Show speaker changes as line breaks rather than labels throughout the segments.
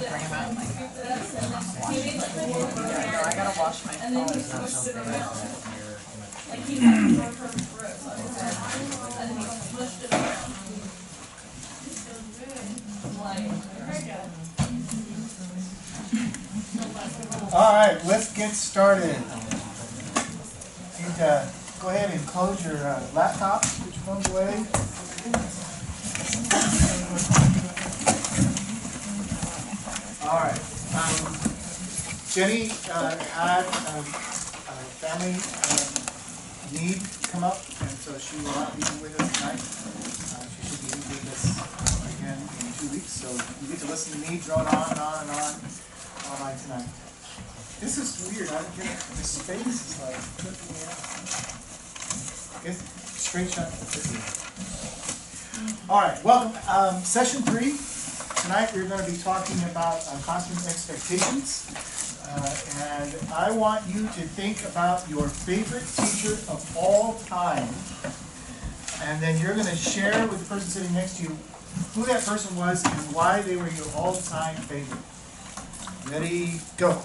bring him out and like wash him. Yeah, I gotta wash my phone.
All right, let's get started. And, go ahead and close your laptops, put your phones away. All right. Jenny had a family need come up, and so she will not be with us tonight. She should be with us again in 2 weeks, so you get to listen to me drone on and on and on all night tonight. This is weird. I don't get it. The space is like tripping me out. Okay, straight shot. All right, welcome. Session 3. Tonight we're going to be talking about constant expectations. And I want you to think about your favorite teacher of all time. And then you're going to share with the person sitting next to you who that person was and why they were your all-time favorite. Ready, go.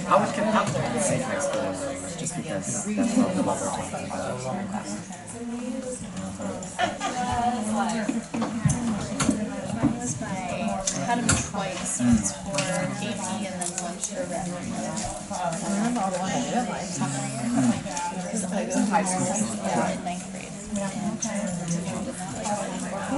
I would say high school just because that's what the level we're talking about.
I had him twice, once for AP and then once for veterinary. I remember all the ones I didn't like. Because I was in high school, in 9th grade.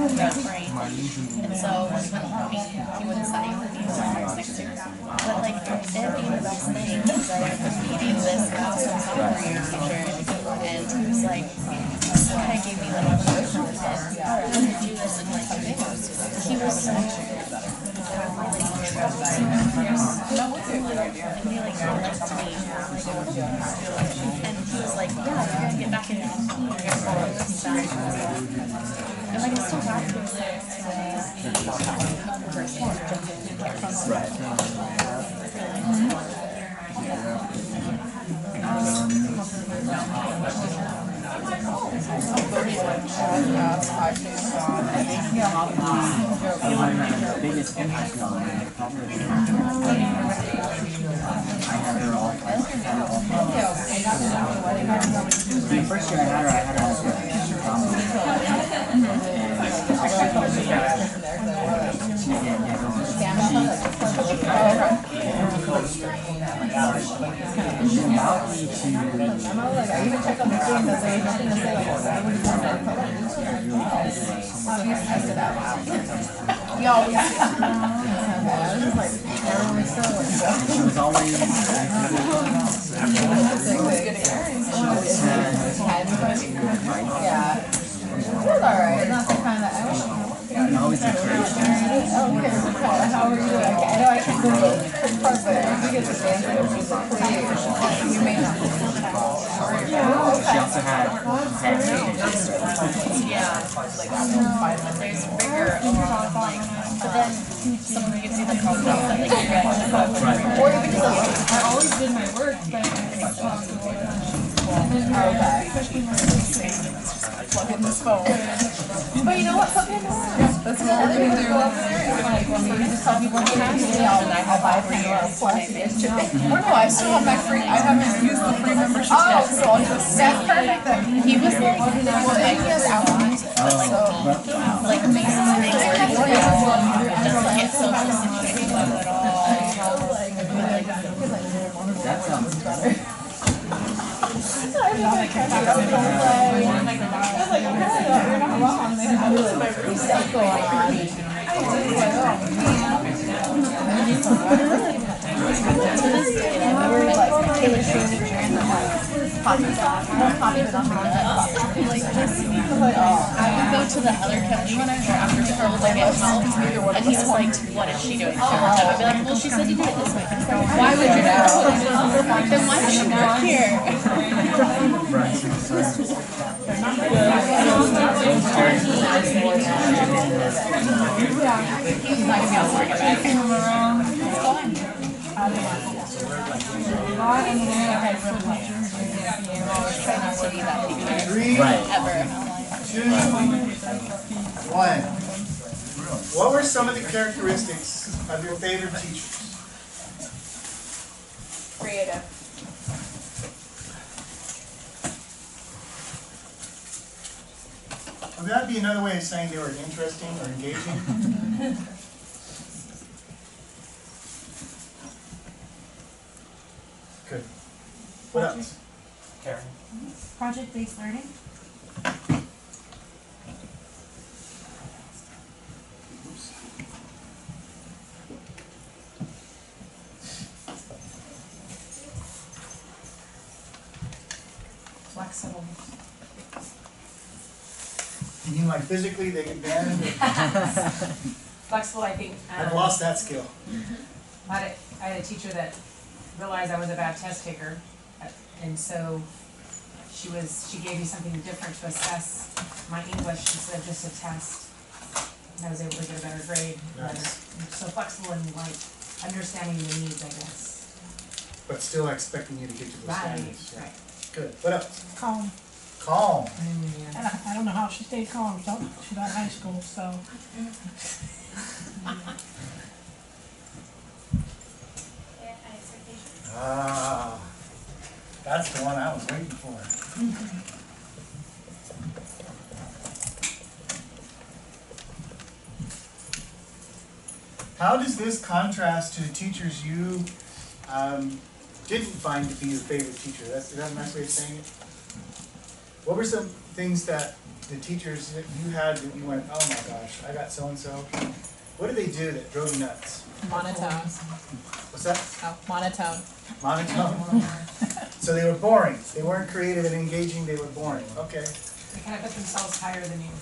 And so when he went home, he wouldn't study with me when I was next year. But like, it'd be the best thing because I was meeting this awesome sophomore year teacher, and he was like, kind of gave me like a push and said, oh, I'm gonna do this in like tomatoes. He was so and he like liked me, and he was like, yeah, you're gonna get back into school, you're gonna follow this back. And like, I'm still back to
Biggest impact on me, probably. I had her all. The first year I had her as a
he always
She was always
yeah. It was alright. Not the kind that
and always encouraged me.
how are you? I know I can't go to the part, but if you get the answer, you may not.
She also had expectations.
Yeah. There's bigger, like, but then someone gives you the concept that like you're getting or even just I always did my work, but plug in this phone. But you know what? Plug in that's what we're gonna do. Like when we just tell people to ask me, and I have 5 years. Or no, I still have my free. I haven't used the free membership yet, so I'll just. That's perfect. Then he was like, well, and he has Apple Music, but like amazing things where he doesn't get social situated at all.
That sounds better.
I was like, you're not wrong. They have my reset go on. I was like, oh man. To this day, I remember like Taylor Swift and the Poppy. More Poppy than nothing. Like just I would go to the other coach after school to get help, and he was like, "What is she doing?" I'd be like, "Well, she said to do it this way." Why would you know? Then why does she work here? He's not gonna be able to bring it back. It's fine.
Three,
Right.
2, 1. What were some of the characteristics of your favorite teachers?
Creative.
Would that be another way of saying they were interesting or engaging? Good. What else? Karen.
Project-based learning.
Flexible.
You mean like physically they can bend?
Flexible, I think.
I've lost that skill.
I had a teacher that realized I was a bad test taker, and so she gave me something different to assess my English instead of just a test, and I was able to get a better grade.
Nice.
So flexible and like understanding the needs, I guess.
But still expecting you to get to the standards.
Right.
Good. What else?
Calm.
Calm.
And I don't know how she stayed calm. So she's out of high school, so.
Ah, that's the one I was waiting for. How does this contrast to the teachers you didn't find to be your favorite teacher? Is that a nice way of saying it? What were some things that the teachers that you had that you went, oh my gosh, I got so-and-so? What did they do that drove you nuts?
Monotone.
What's that?
Oh, monotone.
Monotone? So they were boring. They weren't creative and engaging, they were boring. Okay.
They kind of put themselves higher than you.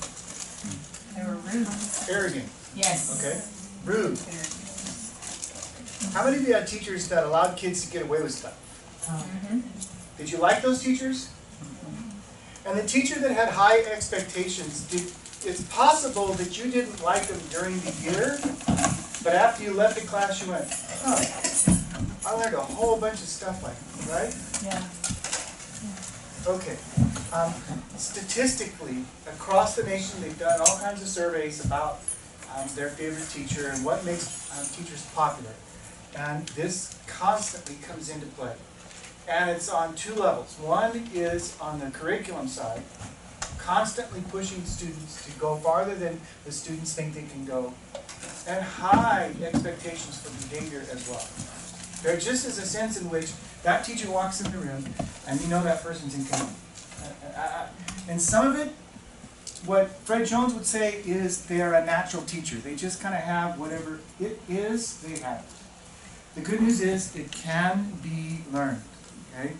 They were rude.
Arrogant.
Yes.
Okay. Rude. How many of you had teachers that allowed kids to get away with stuff? Did you like those teachers? And the teacher that had high expectations, it's possible that you didn't like them during the year, but after you left the class you went, huh, I learned a whole bunch of stuff like that, right?
Yeah.
Okay. Statistically, across the nation, they've done all kinds of surveys about their favorite teacher and what makes teachers popular. And this constantly comes into play. And it's on two levels. One is on the curriculum side, constantly pushing students to go farther than the students think they can go, and high expectations for behavior as well. There just is a sense in which that teacher walks in the room and you know that person's in command. And some of it, what Fred Jones would say is they're a natural teacher. They just kind of have whatever it is, they have it. The good news is it can be learned. Okay?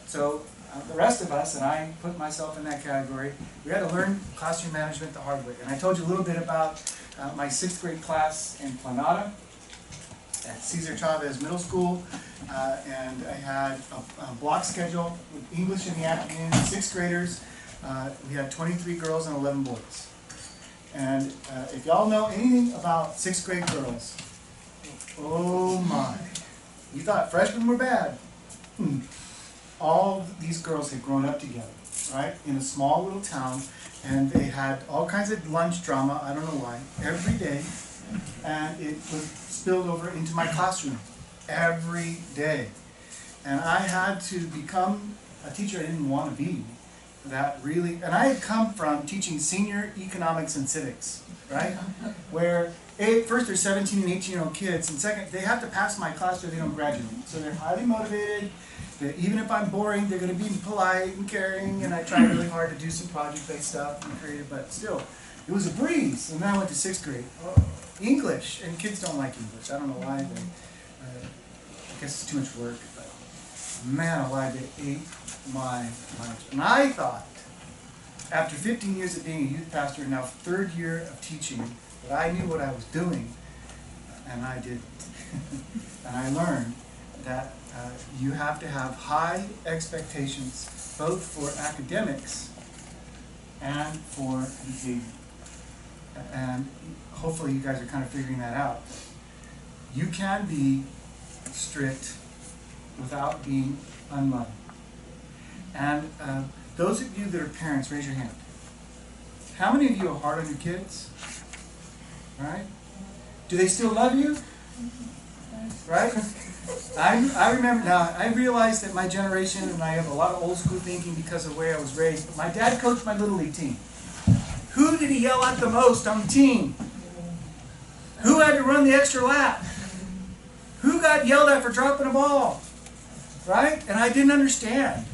So the rest of us, and I put myself in that category, we had to learn classroom management the hard way. And I told you a little bit about my 6th grade class in Planada at Cesar Chavez Middle School. And I had a block schedule with English in the afternoon, 6th graders. We had 23 girls and 11 boys. And if y'all know anything about 6th grade girls, oh my. You thought freshmen were bad. All these girls had grown up together, right, in a small little town, and they had all kinds of lunch drama, I don't know why, every day, and it was spilled over into my classroom every day. And I had to become a teacher I didn't want to be. That really, and I had come from teaching senior economics and civics, right, where first they're 17 and 18-year-old kids, and second, they have to pass my class or they don't graduate. So they're highly motivated. Even if I'm boring, they're going to be polite and caring, and I try really hard to do some project-based stuff and creative, but still, it was a breeze. And then I went to 6th grade. English, and kids don't like English. I don't know why. I guess it's too much work. But man alive, they ate my lunch. And I thought, after 15 years of being a youth pastor, now 3rd year of teaching, that I knew what I was doing, and I didn't. And I learned that you have to have high expectations, both for academics and for behavior. And hopefully you guys are kind of figuring that out. You can be strict without being unloving. And those of you that are parents, raise your hand. How many of you are hard on your kids? Right? Do they still love you? Right? I remember now, I realized that my generation, and I have a lot of old school thinking because of the way I was raised, but my dad coached my Little League team. Who did he yell at the most on the team? Who had to run the extra lap? Who got yelled at for dropping a ball? Right? And I didn't understand.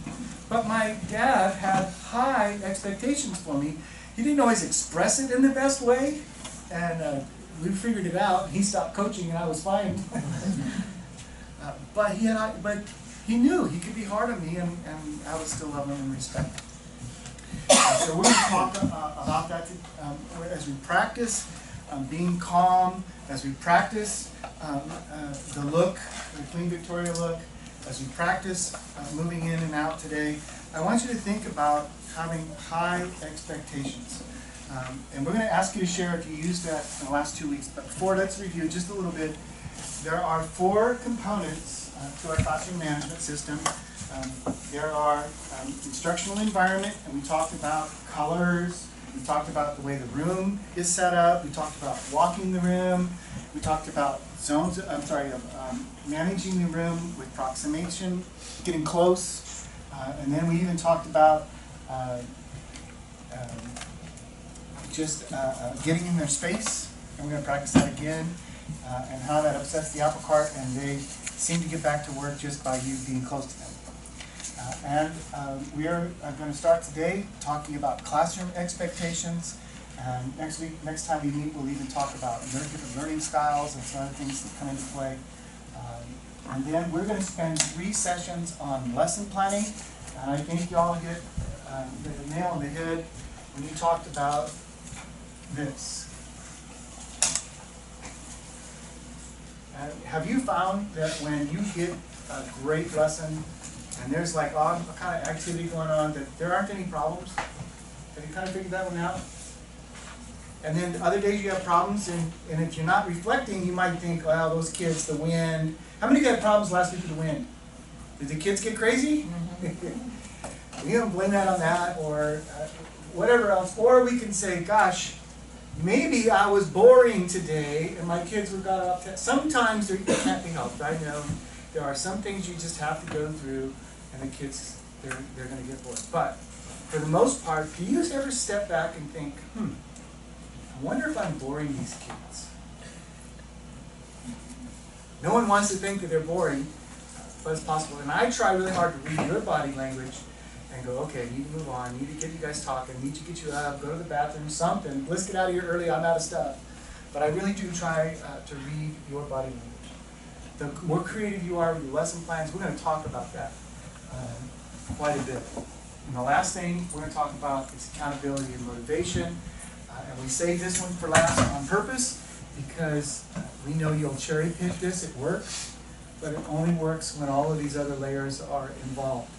But my dad had high expectations for me. He didn't always express it in the best way. And we figured it out. He stopped coaching and I was fine. But he knew he could be hard on me, and I would still love him and respect him. So we're going to talk about that as we practice being calm, as we practice the look, the Queen Victoria look, as we practice moving in and out today. I want you to think about having high expectations. And we're going to ask you to share if you used that in the last 2 weeks. But before, let's review just a little bit. There are 4 components to our classroom management system. There are instructional environment, and we talked about colors. We talked about the way the room is set up. We talked about walking the room. We talked about zones. Managing the room with approximation, getting close, and then we even talked about getting in their space, and we're going to practice that again, and how that upsets the apple cart, and they seem to get back to work just by you being close to them. We are going to start today talking about classroom expectations. Next time we meet, we'll even talk about different learning styles and some other things that come into play. And then we're going to spend 3 sessions on lesson planning. And I think y'all hit the nail on the head when you talked about this. Have you found that when you get a great lesson and there's like all kind of activity going on, that there aren't any problems? Have you kind of figured that one out? And then other days you have problems, and if you're not reflecting, you might think, well, those kids, the wind. How many of you had problems last week with the wind? Did the kids get crazy? Mm-hmm. You don't blame that on that, or whatever else. Or we can say, gosh, maybe I was boring today and my kids were got upset. Sometimes they can't be helped. I know there are some things you just have to go through, and the kids, they're going to get bored. But for the most part, do you ever step back and think, I wonder if I'm boring these kids? No one wants to think that they're boring, but it's possible. And I try really hard to read your body language and go, okay, need to move on, need to get you guys talking, need to get you up, go to the bathroom, something. Let's get out of here early, I'm out of stuff. But I really do try to read your body language. The more creative you are with your lesson plans, we're going to talk about that quite a bit. And the last thing we're going to talk about is accountability and motivation. And we save this one for last on purpose because we know you'll cherry pick this, it works, but it only works when all of these other layers are involved.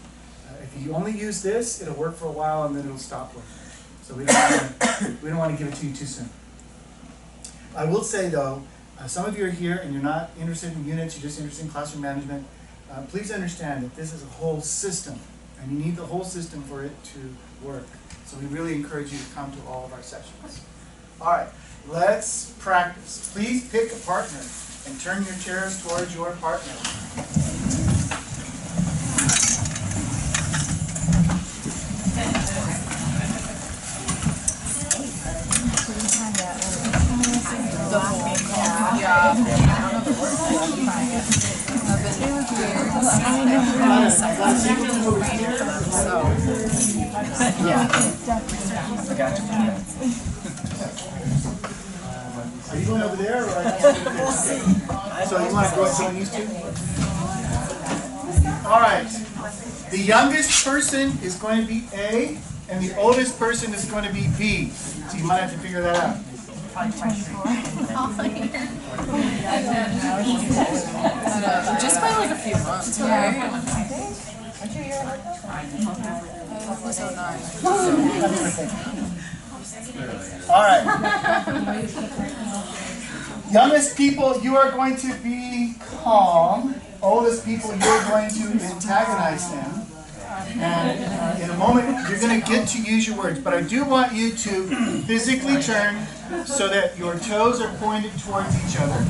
If you only use this, it'll work for a while and then it'll stop working. So we don't want to give it to you too soon. I will say though, some of you are here and you're not interested in units, you're just interested in classroom management. Please understand that this is a whole system, and you need the whole system for it to work. So we really encourage you to come to all of our sessions. All right, let's practice. Please pick a partner and turn your chairs towards your partner. Are you going over there, or so you want to go and join these two? All right. The youngest person is going to be A, and the oldest person is going to be B. So you might have to figure that out.
Just by like a few months, right?
All right. Youngest people, you are going to be calm. Oldest people, you're going to antagonize them. And in a moment, you're going to get to use your words. But I do want you to physically turn so that your toes are pointed towards each other.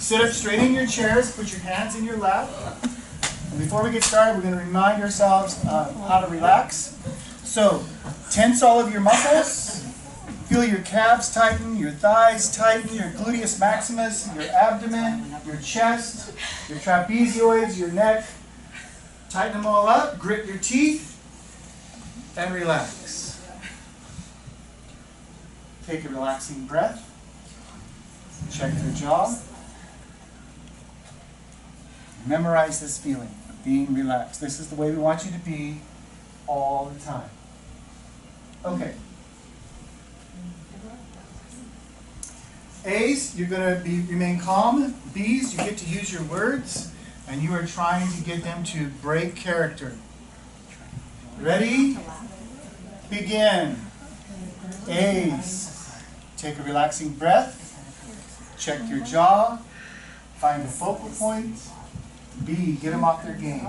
Sit up straight in your chairs. Put your hands in your lap. And before we get started, we're going to remind ourselves how to relax. So, tense all of your muscles. Feel your calves tighten, your thighs tighten, your gluteus maximus, your abdomen, your chest, your trapezoids, your neck. Tighten them all up, grit your teeth, and relax. Take a relaxing breath. Check your jaw. Memorize this feeling of being relaxed. This is the way we want you to be all the time. Okay. A's, you're going to remain calm. B's, you get to use your words, and you are trying to get them to break character. Ready? Begin. A's, take a relaxing breath. Check your jaw. Find a focal point. B, get them off their game.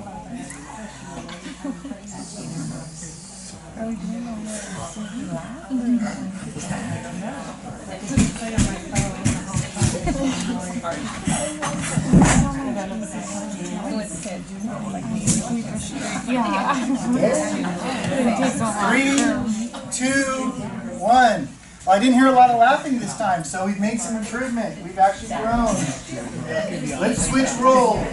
Three, 2, 1. Well, I didn't hear a lot of laughing this time, so we've made some improvement. We've actually grown. Let's switch roles.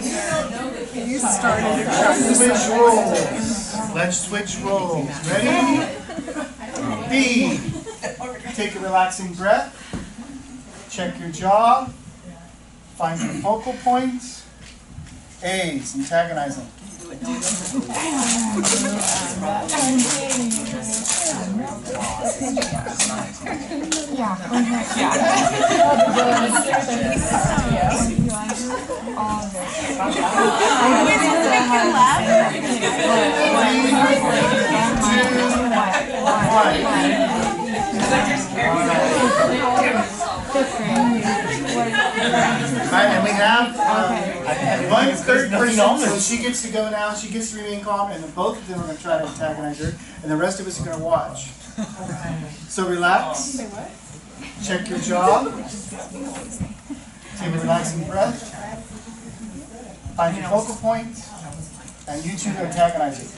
You started.
Let's switch roles. Let's switch roles. Ready? B. Take a relaxing breath. Check your jaw. Find your focal points. A's, antagonize them. Right, and we have one third person, so she gets to go now. She gets to remain calm, and then both of them are going to try to antagonize her, and the rest of us are going to watch. So relax. Check your jaw. Take a relaxing breath. Find your focal point, and you two antagonize it.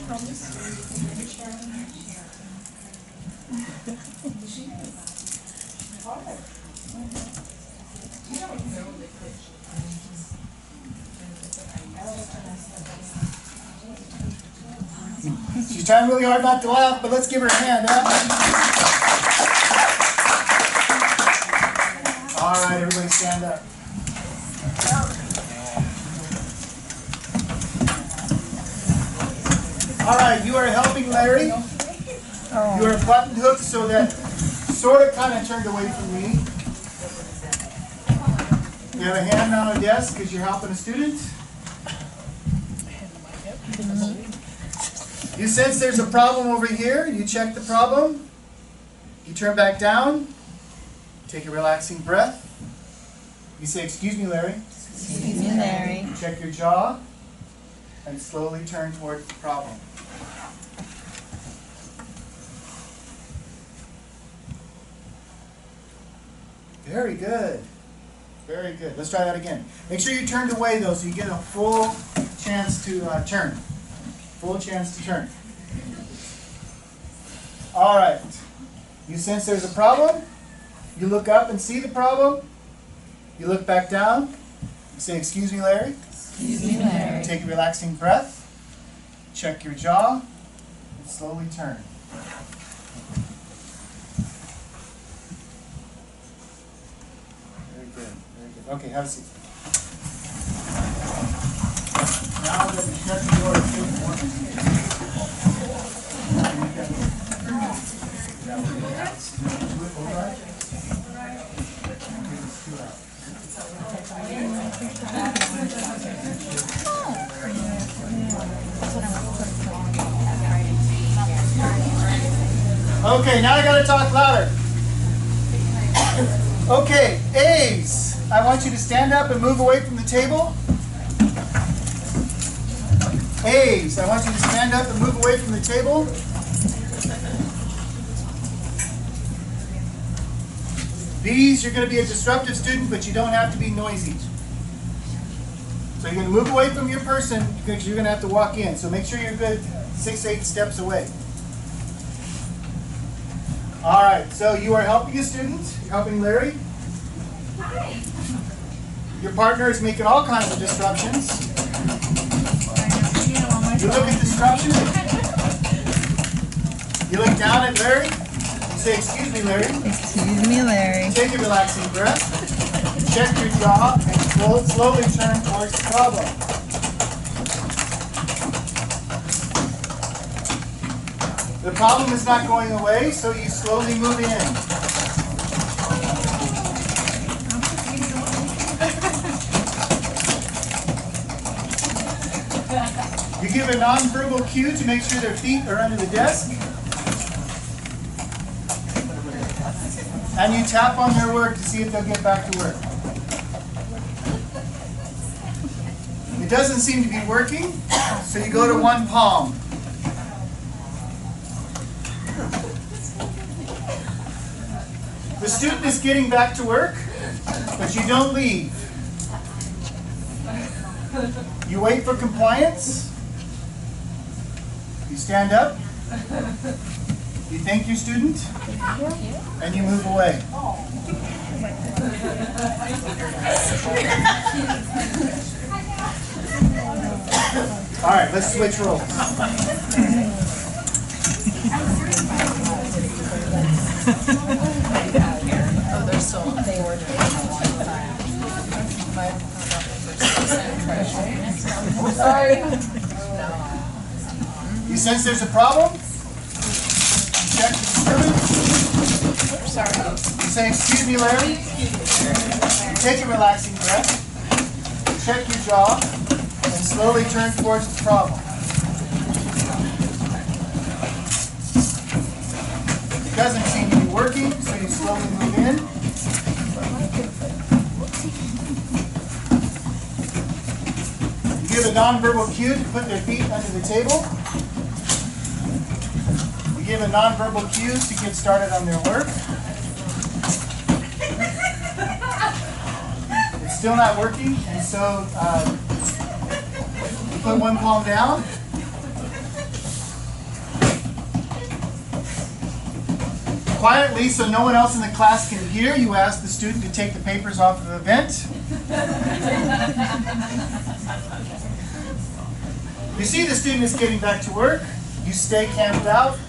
She's trying really hard not to laugh, but let's give her a hand, huh? All right, everybody stand up. All right, you are helping Larry. You are button hooked so that sort of kind of turned away from me. You have a hand on a desk because you're helping a student. You sense there's a problem over here. You check the problem. You turn back down. Take a relaxing breath. You say, "Excuse me, Larry."
Excuse me, Larry.
You check your jaw. And slowly turn towards the problem. Very good. Very good. Let's try that again. Make sure you turned away, though, so you get a full chance to turn. Full chance to turn. All right. You sense there's a problem. You look up and see the problem. You look back down. You say, "Excuse me, Larry."
Excuse me, Larry.
Take a relaxing breath. Check your jaw. And slowly turn. Very good. Very good. Okay, have a seat. Now that you shut the door, it's warm. Okay, now I gotta talk louder. Okay, A's. I want you to stand up and move away from the table. A's. I want you to stand up and move away from the table. B's, you're going to be a disruptive student, but you don't have to be noisy. So you're going to move away from your person because you're going to have to walk in. So make sure you're good 6-8 steps away. All right, so you are helping a student. You're helping Larry.
Hi.
Your partner is making all kinds of disruptions. You look at disruption. You look down at Larry. You say, "Excuse me, Larry."
Excuse me, Larry.
Take a relaxing breath. Check your jaw and slowly turn towards the problem. The problem is not going away, so you slowly move in. You give a nonverbal cue to make sure their feet are under the desk. And you tap on their work to see if they'll get back to work. It doesn't seem to be working, so you go to one palm. The student is getting back to work, but you don't leave. You wait for compliance. You stand up. You thank your student. And you move away. All right, let's switch roles.
Oh, they're still, they were sorry.
You sense there's a problem? Check the disturbance.
Sorry.
You say, "Excuse me, Larry." You take a relaxing breath. Check your jaw and slowly turn towards the problem. It doesn't seem to be working, so you slowly move in. You give a nonverbal cue to put their feet under the table. You give a nonverbal cue to get started on their work. It's still not working, and so you put one palm down. Quietly, so no one else in the class can hear, you ask the student to take the papers off of the vent. You see the student is getting back to work. You stay camped out.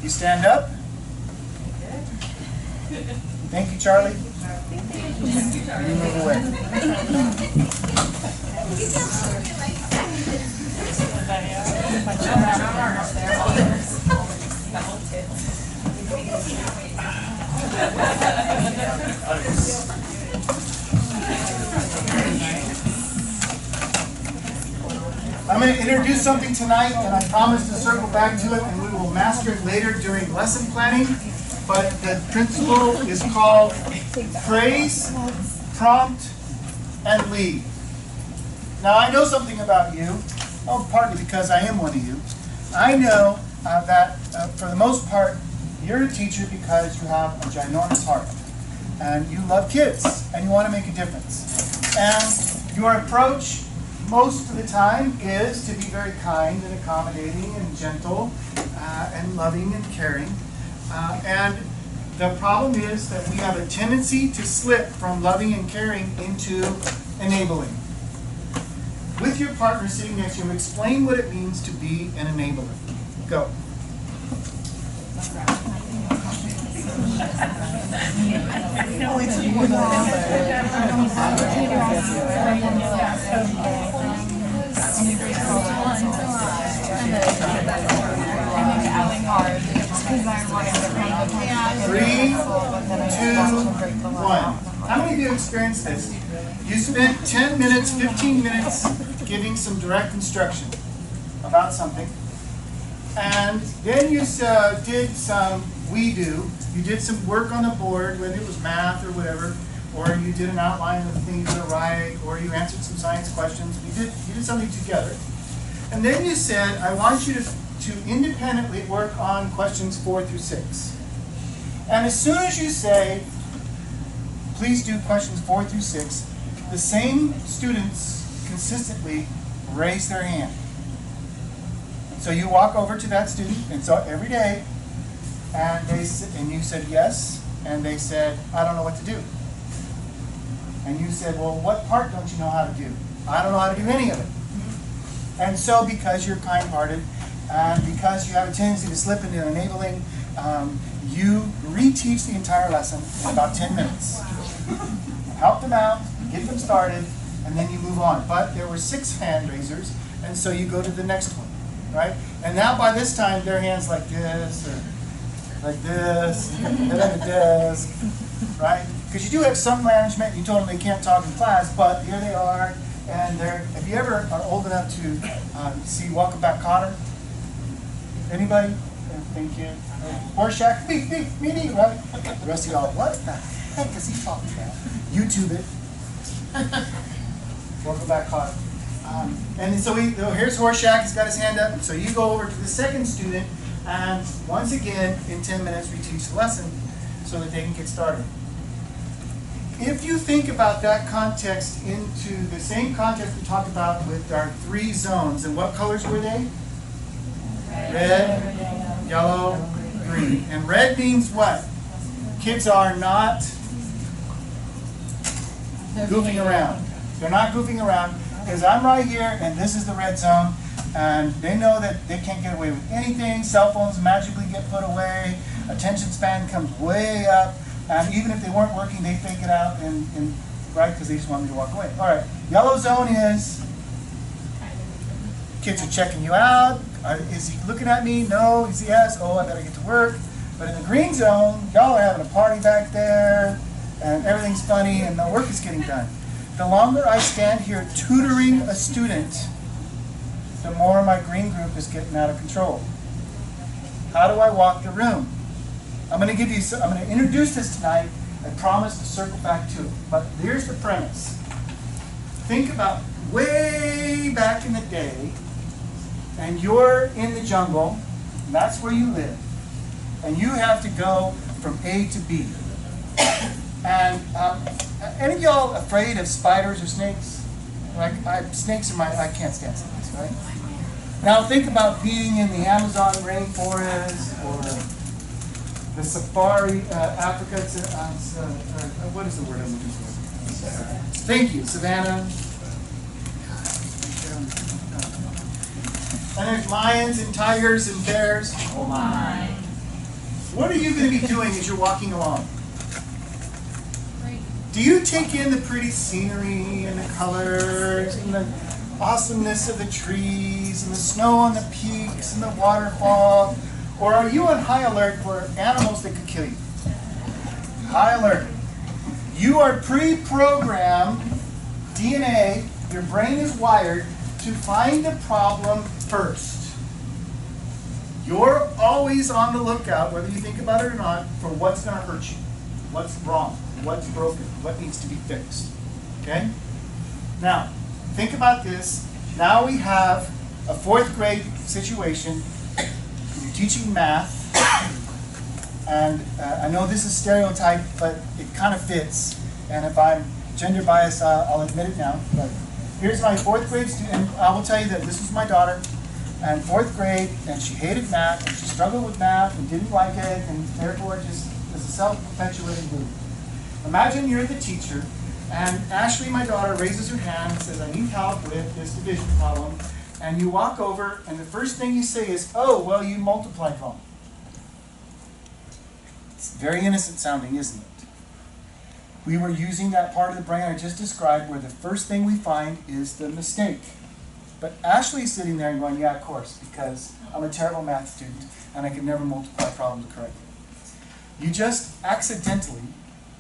You stand up. Thank you, Charlie. And you move away. I'm going to introduce something tonight, and I promise to circle back to it, and we will master it later during lesson planning. But the principle is called praise, prompt, and lead. Now, I know something about you, partly because I am one of you. I know that for the most part, you're a teacher because you have a ginormous heart. And you love kids, and you want to make a difference. And your approach most of the time is to be very kind and accommodating and gentle and loving and caring. And the problem is that we have a tendency to slip from loving and caring into enabling. With your partner sitting next to you, explain what it means to be an enabler. Go. Three, two, one. How many of you experienced this? You spent 10 minutes, 15 minutes giving some direct instruction about something, and then you did some you did some work on the board, whether it was math or whatever, or you did an outline of the thing you were going to write, or you answered some science questions. You did something together. And then you said, I want you to independently work on questions 4 through 6. And as soon as you say, please do questions 4 through 6, the same students consistently raise their hand. So you walk over to that student, and so every day, and you said yes, and they said, I don't know what to do. And you said, well, what part don't you know how to do? I don't know how to do any of it. And so because you're kind-hearted, and because you have a tendency to slip into enabling, you reteach the entire lesson in about 10 minutes. Help them out, get them started, and then you move on. But there were 6 hand raisers, and so you go to the next one, right? And now by this time, their hands like this, or like this, and then the desk, right? Because you do have some management. You told them they can't talk in class, but here they are, and they're. If you ever are old enough to see Welcome Back, Kotter, anybody? Thank you. Horseshack, me, right? The rest of y'all, what the heck is he talking about? YouTube it. Welcome Back, Kotter. And so here's Horseshack. He's got his hand up. So you go over to the second student, and once again, in 10 minutes, we teach the lesson so that they can get started. If you think about that context into the same context we talked about with our 3 zones, and what colors were they? Red, yellow, green. And red means what? Kids are not goofing around. They're not goofing around because I'm right here and this is the red zone, and they know that they can't get away with anything. Cell phones magically get put away. Attention span comes way up. And even if they weren't working, they fake it out and right, because they just want me to walk away. All right, yellow zone is kids are checking you out. Is he looking at me? No. Is he yes? Oh, I better get to work. But in the green zone, y'all are having a party back there, and everything's funny, and the work is getting done. The longer I stand here tutoring a student, the more my green group is getting out of control. How do I walk the room? I'm going to introduce this tonight. I promise to circle back to it. But here's the premise. Think about way back in the day, and you're in the jungle, and that's where you live. And you have to go from A to B. And any of y'all afraid of spiders or snakes? Like snakes are I can't stand snakes, right? Now think about being in the Amazon rainforest or the safari, Africa, what is the word I'm looking for? Thank you, Savannah. And there's lions and tigers and bears. Oh my. What are you going to be doing as you're walking along? Do you take in the pretty scenery and the colors and the awesomeness of the trees and the snow on the peaks and the waterfall? Or are you on high alert for animals that could kill you? High alert. You are pre-programmed DNA, your brain is wired to find the problem first. You're always on the lookout, whether you think about it or not, for what's going to hurt you, what's wrong, what's broken, what needs to be fixed. Okay? Now, think about this. Now we have a 4th grade situation. You're teaching math, and I know this is stereotype, but it kind of fits. And if I'm gender biased, I'll admit it now. But here's my 4th grade student, and I will tell you that this was my daughter, and 4th grade, and she hated math, and she struggled with math, and didn't like it, and therefore just was a self-perpetuating loop. Imagine you're the teacher, and Ashley, my daughter, raises her hand and says, I need help with this division problem. And you walk over, and the first thing you say is, oh, well, you multiplied wrong. It's very innocent sounding, isn't it? we were using that part of the brain I just described where the first thing we find is the mistake. But Ashley's sitting there and going, yeah, of course, because I'm a terrible math student and I can never multiply problems correctly. You just accidentally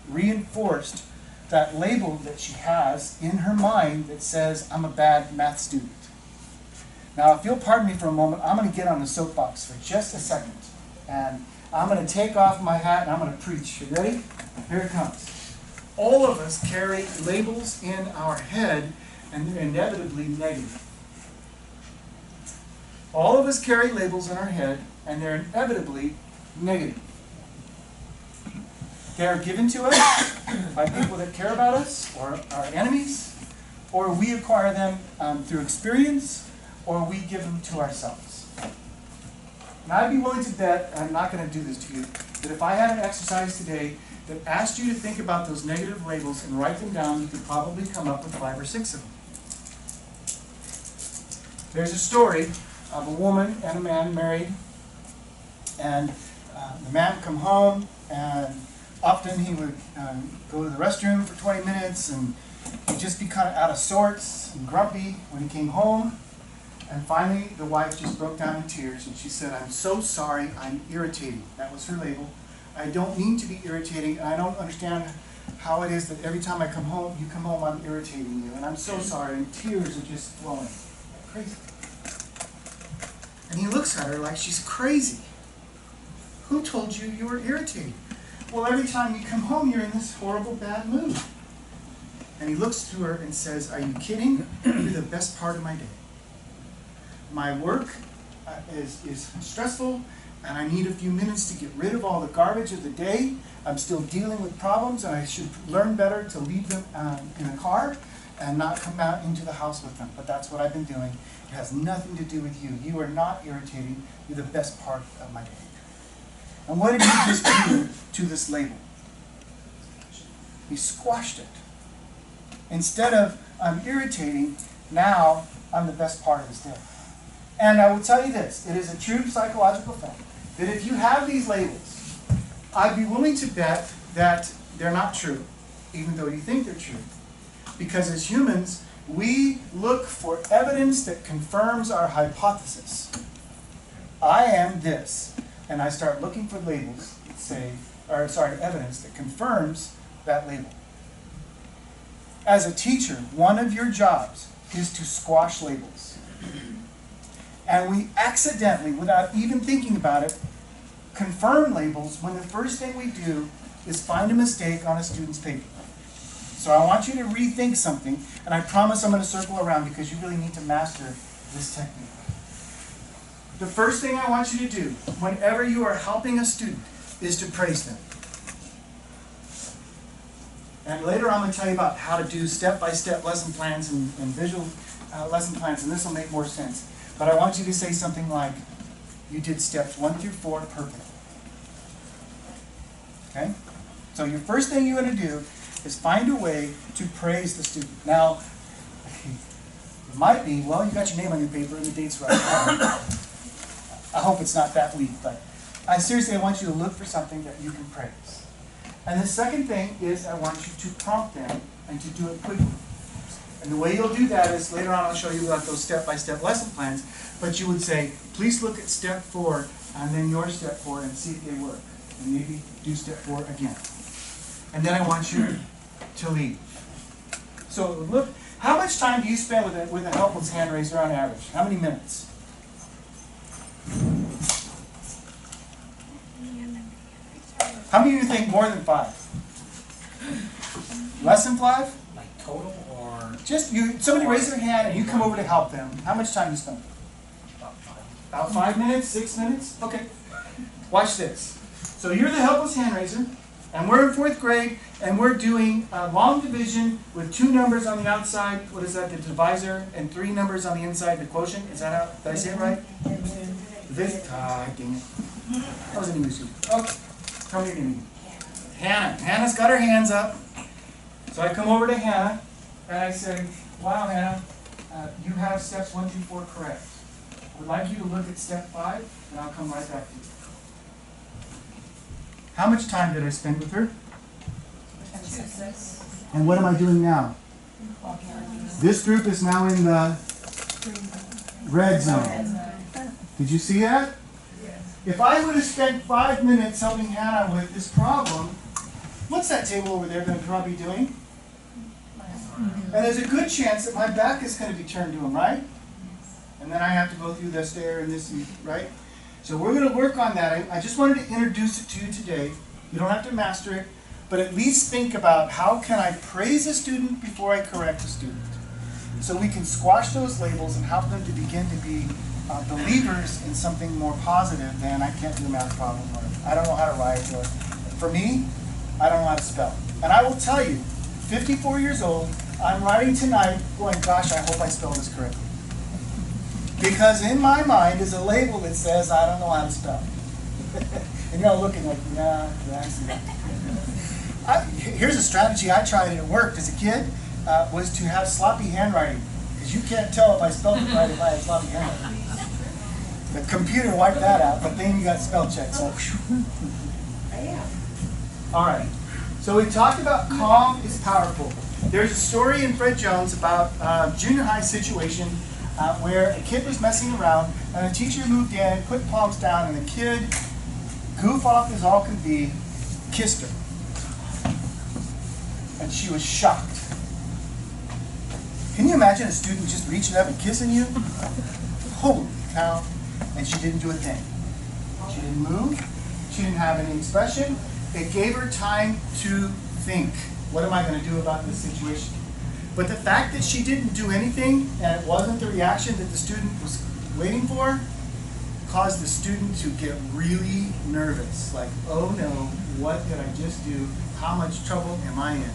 reinforced that label that she has in her mind that says, I'm a bad math student. Now, if you'll pardon me for a moment, I'm going to get on the soapbox for just a second. And I'm going to take off my hat and I'm going to preach. You ready? Here it comes. All of us carry labels in our head, and they're inevitably negative. All of us carry labels in our head, and they're inevitably negative. They are given to us by people that care about us, or our enemies, or we acquire them through experience, or we give them to ourselves. And I'd be willing to bet, and I'm not going to do this to you, that if I had an exercise today that asked you to think about those negative labels and write them down, you could probably come up with 5 or 6 of them. There's a story of a woman and a man married, and the man would come home, and often he would go to the restroom for 20 minutes, and he'd just be kind of out of sorts and grumpy when he came home. And finally, the wife just broke down in tears, and she said, I'm so sorry, I'm irritating. That was her label. I don't mean to be irritating, and I don't understand how it is that every time I come home, you come home, I'm irritating you. And I'm so sorry, and tears are just flowing. Crazy. And he looks at her like she's crazy. Who told you you were irritating? Well, every time you come home, you're in this horrible bad mood. And he looks to her and says, are you kidding? You're the best part of my day. My work is stressful, and I need a few minutes to get rid of all the garbage of the day. I'm still dealing with problems, and I should learn better to leave them in a car and not come out into the house with them. But that's what I've been doing. It has nothing to do with you. You are not irritating. You're the best part of my day. And what did he just do to this label? He squashed it. Instead of, I'm irritating, now I'm the best part of his day. And I will tell you this, it is a true psychological fact, that if you have these labels, I'd be willing to bet that they're not true, even though you think they're true. Because as humans, we look for evidence that confirms our hypothesis. I am this, and I start looking for labels that say, evidence that confirms that label. As a teacher, one of your jobs is to squash labels. And we accidentally, without even thinking about it, confirm labels when the first thing we do is find a mistake on a student's paper. So I want you to rethink something, and I promise I'm going to circle around because you really need to master this technique. The first thing I want you to do whenever you are helping a student is to praise them. And later I'm going to tell you about how to do step-by-step lesson plans and visual lesson plans, and this will make more sense. But I want you to say something like, you did steps 1 through 4 perfectly. Okay? So your first thing you're going to do is find a way to praise the student. Now, it might be, well, you got your name on your paper and the date's right. I hope it's not that weak, but I want you to look for something that you can praise. And the second thing is I want you to prompt them and to do it quickly. And the way you'll do that is, later on I'll show you about those step-by-step lesson plans, but you would say, please look at step 4 and then your step 4 and see if they work. And maybe do step 4 again. And then I want you to leave. So look, how much time do you spend with a helpless hand raiser on average? How many minutes? How many of you think more than 5? Less than 5?
Like total or?
Just somebody raise their hand and you come over to help them. How much time do you spend? About 5 minutes, 6 minutes? Okay. Watch this. So you're the helpless hand raiser, and we're in 4th grade, and we're doing long division with 2 numbers on the outside. What is that? The divisor, and 3 numbers on the inside, the quotient. Is that how? Did I say it right? Dang it. That was an English student. Okay. Come here to me. Hannah. Hannah's got her hands up. So I come over to Hannah, and I say, wow, Hannah, you have steps 1 through 4 correct. I would like you to look at step 5, and I'll come right back to you. How much time did I spend with her? And what am I doing now? This group is now in the red zone. Did you see that? If I would have spent 5 minutes helping Hannah with this problem, what's that table over there going to probably be doing? And there's a good chance that my back is going to be turned to him, right? And then I have to go through this there and this, right? So we're going to work on that. I just wanted to introduce it to you today. You don't have to master it, but at least think about how can I praise a student before I correct a student. So we can squash those labels and help them to begin to be believers in something more positive than I can't do a math problem, or I don't know how to write, or for me, I don't know how to spell. And I will tell you, 54 years old, I'm writing tonight going, gosh, I hope I spelled this correctly. Because in my mind is a label that says I don't know how to spell. And you're all looking like, yeah, I see that. Here's a strategy I tried and it worked as a kid, was to have sloppy handwriting. Because you can't tell if I spelled it right if I have sloppy handwriting. The computer wiped that out, but then you got spell check. So, all right. So we talked about calm is powerful. There's a story in Fred Jones about a junior high situation where a kid was messing around and the teacher moved in, put palms down, and the kid, goof off as all could be, kissed her. And she was shocked. Can you imagine a student just reaching up and kissing you? Holy cow. And she didn't do a thing. She didn't move. She didn't have any expression. It gave her time to think. What am I going to do about this situation? But the fact that she didn't do anything, and it wasn't the reaction that the student was waiting for, caused the student to get really nervous. Like, oh no, what did I just do? How much trouble am I in?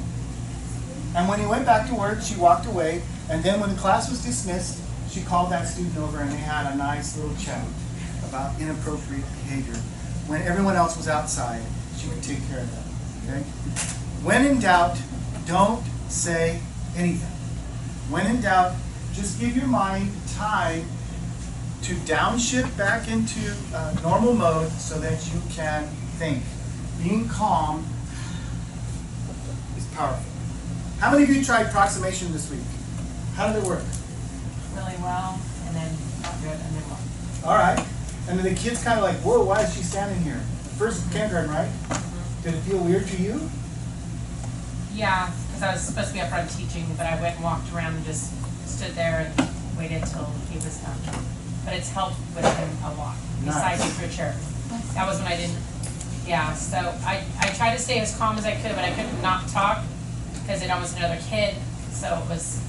And when he went back to work, she walked away, and then when the class was dismissed, she called that student over and they had a nice little chat about inappropriate behavior. When everyone else was outside, she would take care of that. Okay? When in doubt, don't say anything. When in doubt, just give your mind time to downshift back into normal mode so that you can think. Being calm is powerful. How many of you tried approximation this week? How did it work?
Really well, and then not good, and then well.
All right. And then the kid's kind of like, whoa, why is she standing here? First kindergarten, right? Did it feel weird to you?
Yeah, because I was supposed to be up front teaching, but I went and walked around and just stood there and waited till he was done. But it's helped with him a lot, besides you through a chair. That was when I didn't, yeah, so I tried to stay as calm as I could, but I couldn't not talk because it was another kid, so it was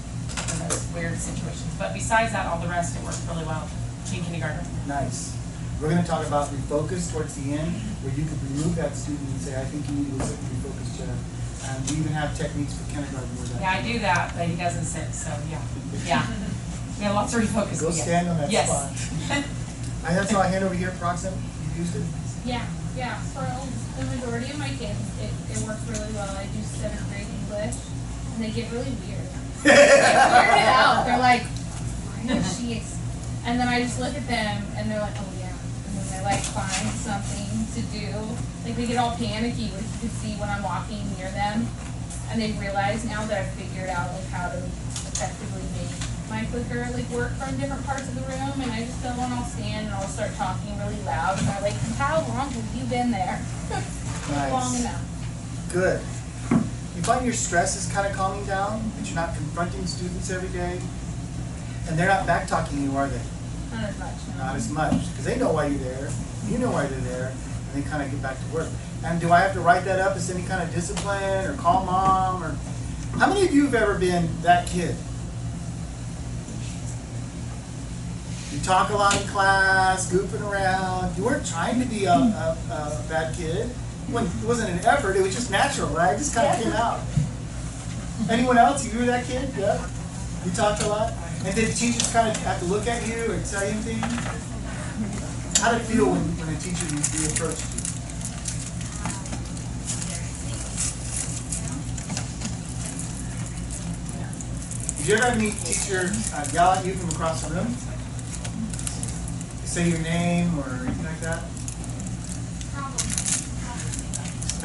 one of those weird situations. But besides that, all the rest, it worked really well in kindergarten.
Nice. We're going to talk about refocus towards the end, where you could remove that student and say, I think you need to sit in refocus chair. And we even have techniques for kindergarten where that.
Yeah, I do that, but he doesn't sit, so yeah. Yeah. We have lots of refocus.
Go stand on that
yes.
spot. I saw a hand over here, Proxim. You used it?
Yeah. For the majority of my kids, it works really well. I do 7th grade English, and they get really weird. They get weirded out. They're like, why is she? And then I just look at them, and they're like, oh yeah. And then they like find something to do. Like they get all panicky, which you can see when I'm walking near them, and they realize now that I've figured out like how to effectively make my clicker like work from different parts of the room, and I just go and I'll stand and I'll start talking really loud, and they're like, how long have you been there?
Nice.
Long enough.
Good. You find your stress is kind of calming down, that you're not confronting students every day, and they're not back-talking you, are they?
Not as much. No.
Not as much, because they know why you're there, you know why they're there, and they kind of get back to work. And do I have to write that up as any kind of discipline, or call mom, or... How many of you have ever been that kid? You talk a lot in class, goofing around. You weren't trying to be a bad kid. It wasn't an effort, it was just natural, right? It just kind of came out. Anyone else? You were that kid? Yeah? You talked a lot? And did teachers kind of have to look at you or tell you anything? How did it feel when a teacher reapproached you? Did you ever have any teacher yell at you from across the room? Say your name or anything like that?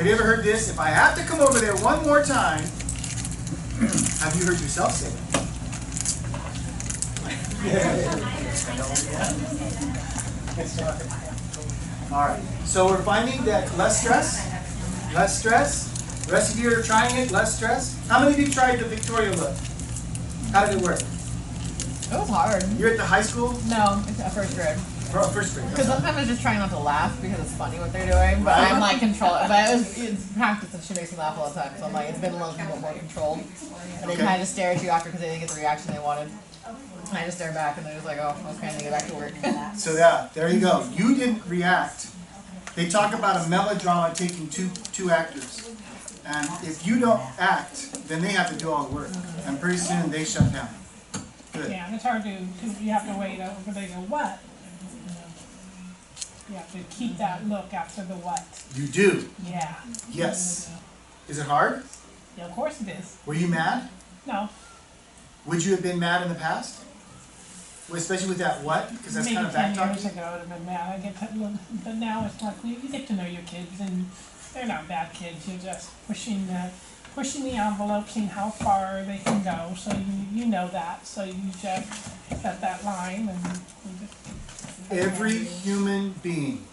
Have you ever heard this? If I have to come over there one more time, have you heard yourself say that? All right. So we're finding that less stress. Less stress. The rest of you are trying it. Less stress. How many of you tried the Victoria look? How did it work?
It was hard.
You're at the high school?
No, it's at first grade.
Oh, first grade.
Because sometimes I'm just trying not to laugh because it's funny what they're doing, but I'm like controlling. But it's practice and she makes me laugh all the time. So I'm like, it's been a little bit more controlled. And they kind of just stare at you after because they didn't get the reaction they wanted. And I just stare back and they're just like, oh, okay, and they get back to work.
So yeah, there you go. You didn't react. They talk about a melodrama taking two actors. And if you don't act, then they have to do all the work. And pretty soon they shut down. Good.
Yeah, and it's hard to you have to wait over they go, what? You have to keep that look after the what.
You do.
Yeah.
Yes. Is it hard?
Yeah, of course it is.
Were you mad?
No.
Would you have been mad in the past? Well, especially with that what? Because that's
Maybe
kind of
10
back
years
talking.
ago I would have been mad. I get to, but now it's like you get to know your kids, and they're not bad kids. You're just pushing the envelope, seeing how far they can go. So you know that. So you just set that line and you just.
Every human being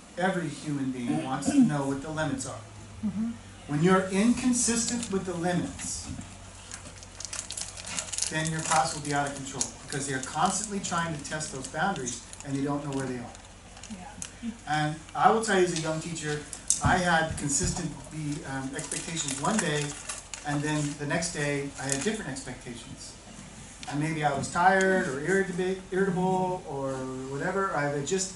wants to know what the limits are.
Mm-hmm.
When you're inconsistent with the limits, then your class will be out of control because they're constantly trying to test those boundaries and you don't know where they are.
Yeah.
And I will tell you as a young teacher, I had consistent expectations one day, and then the next day I had different expectations. And maybe I was tired or irritable or whatever. I had just,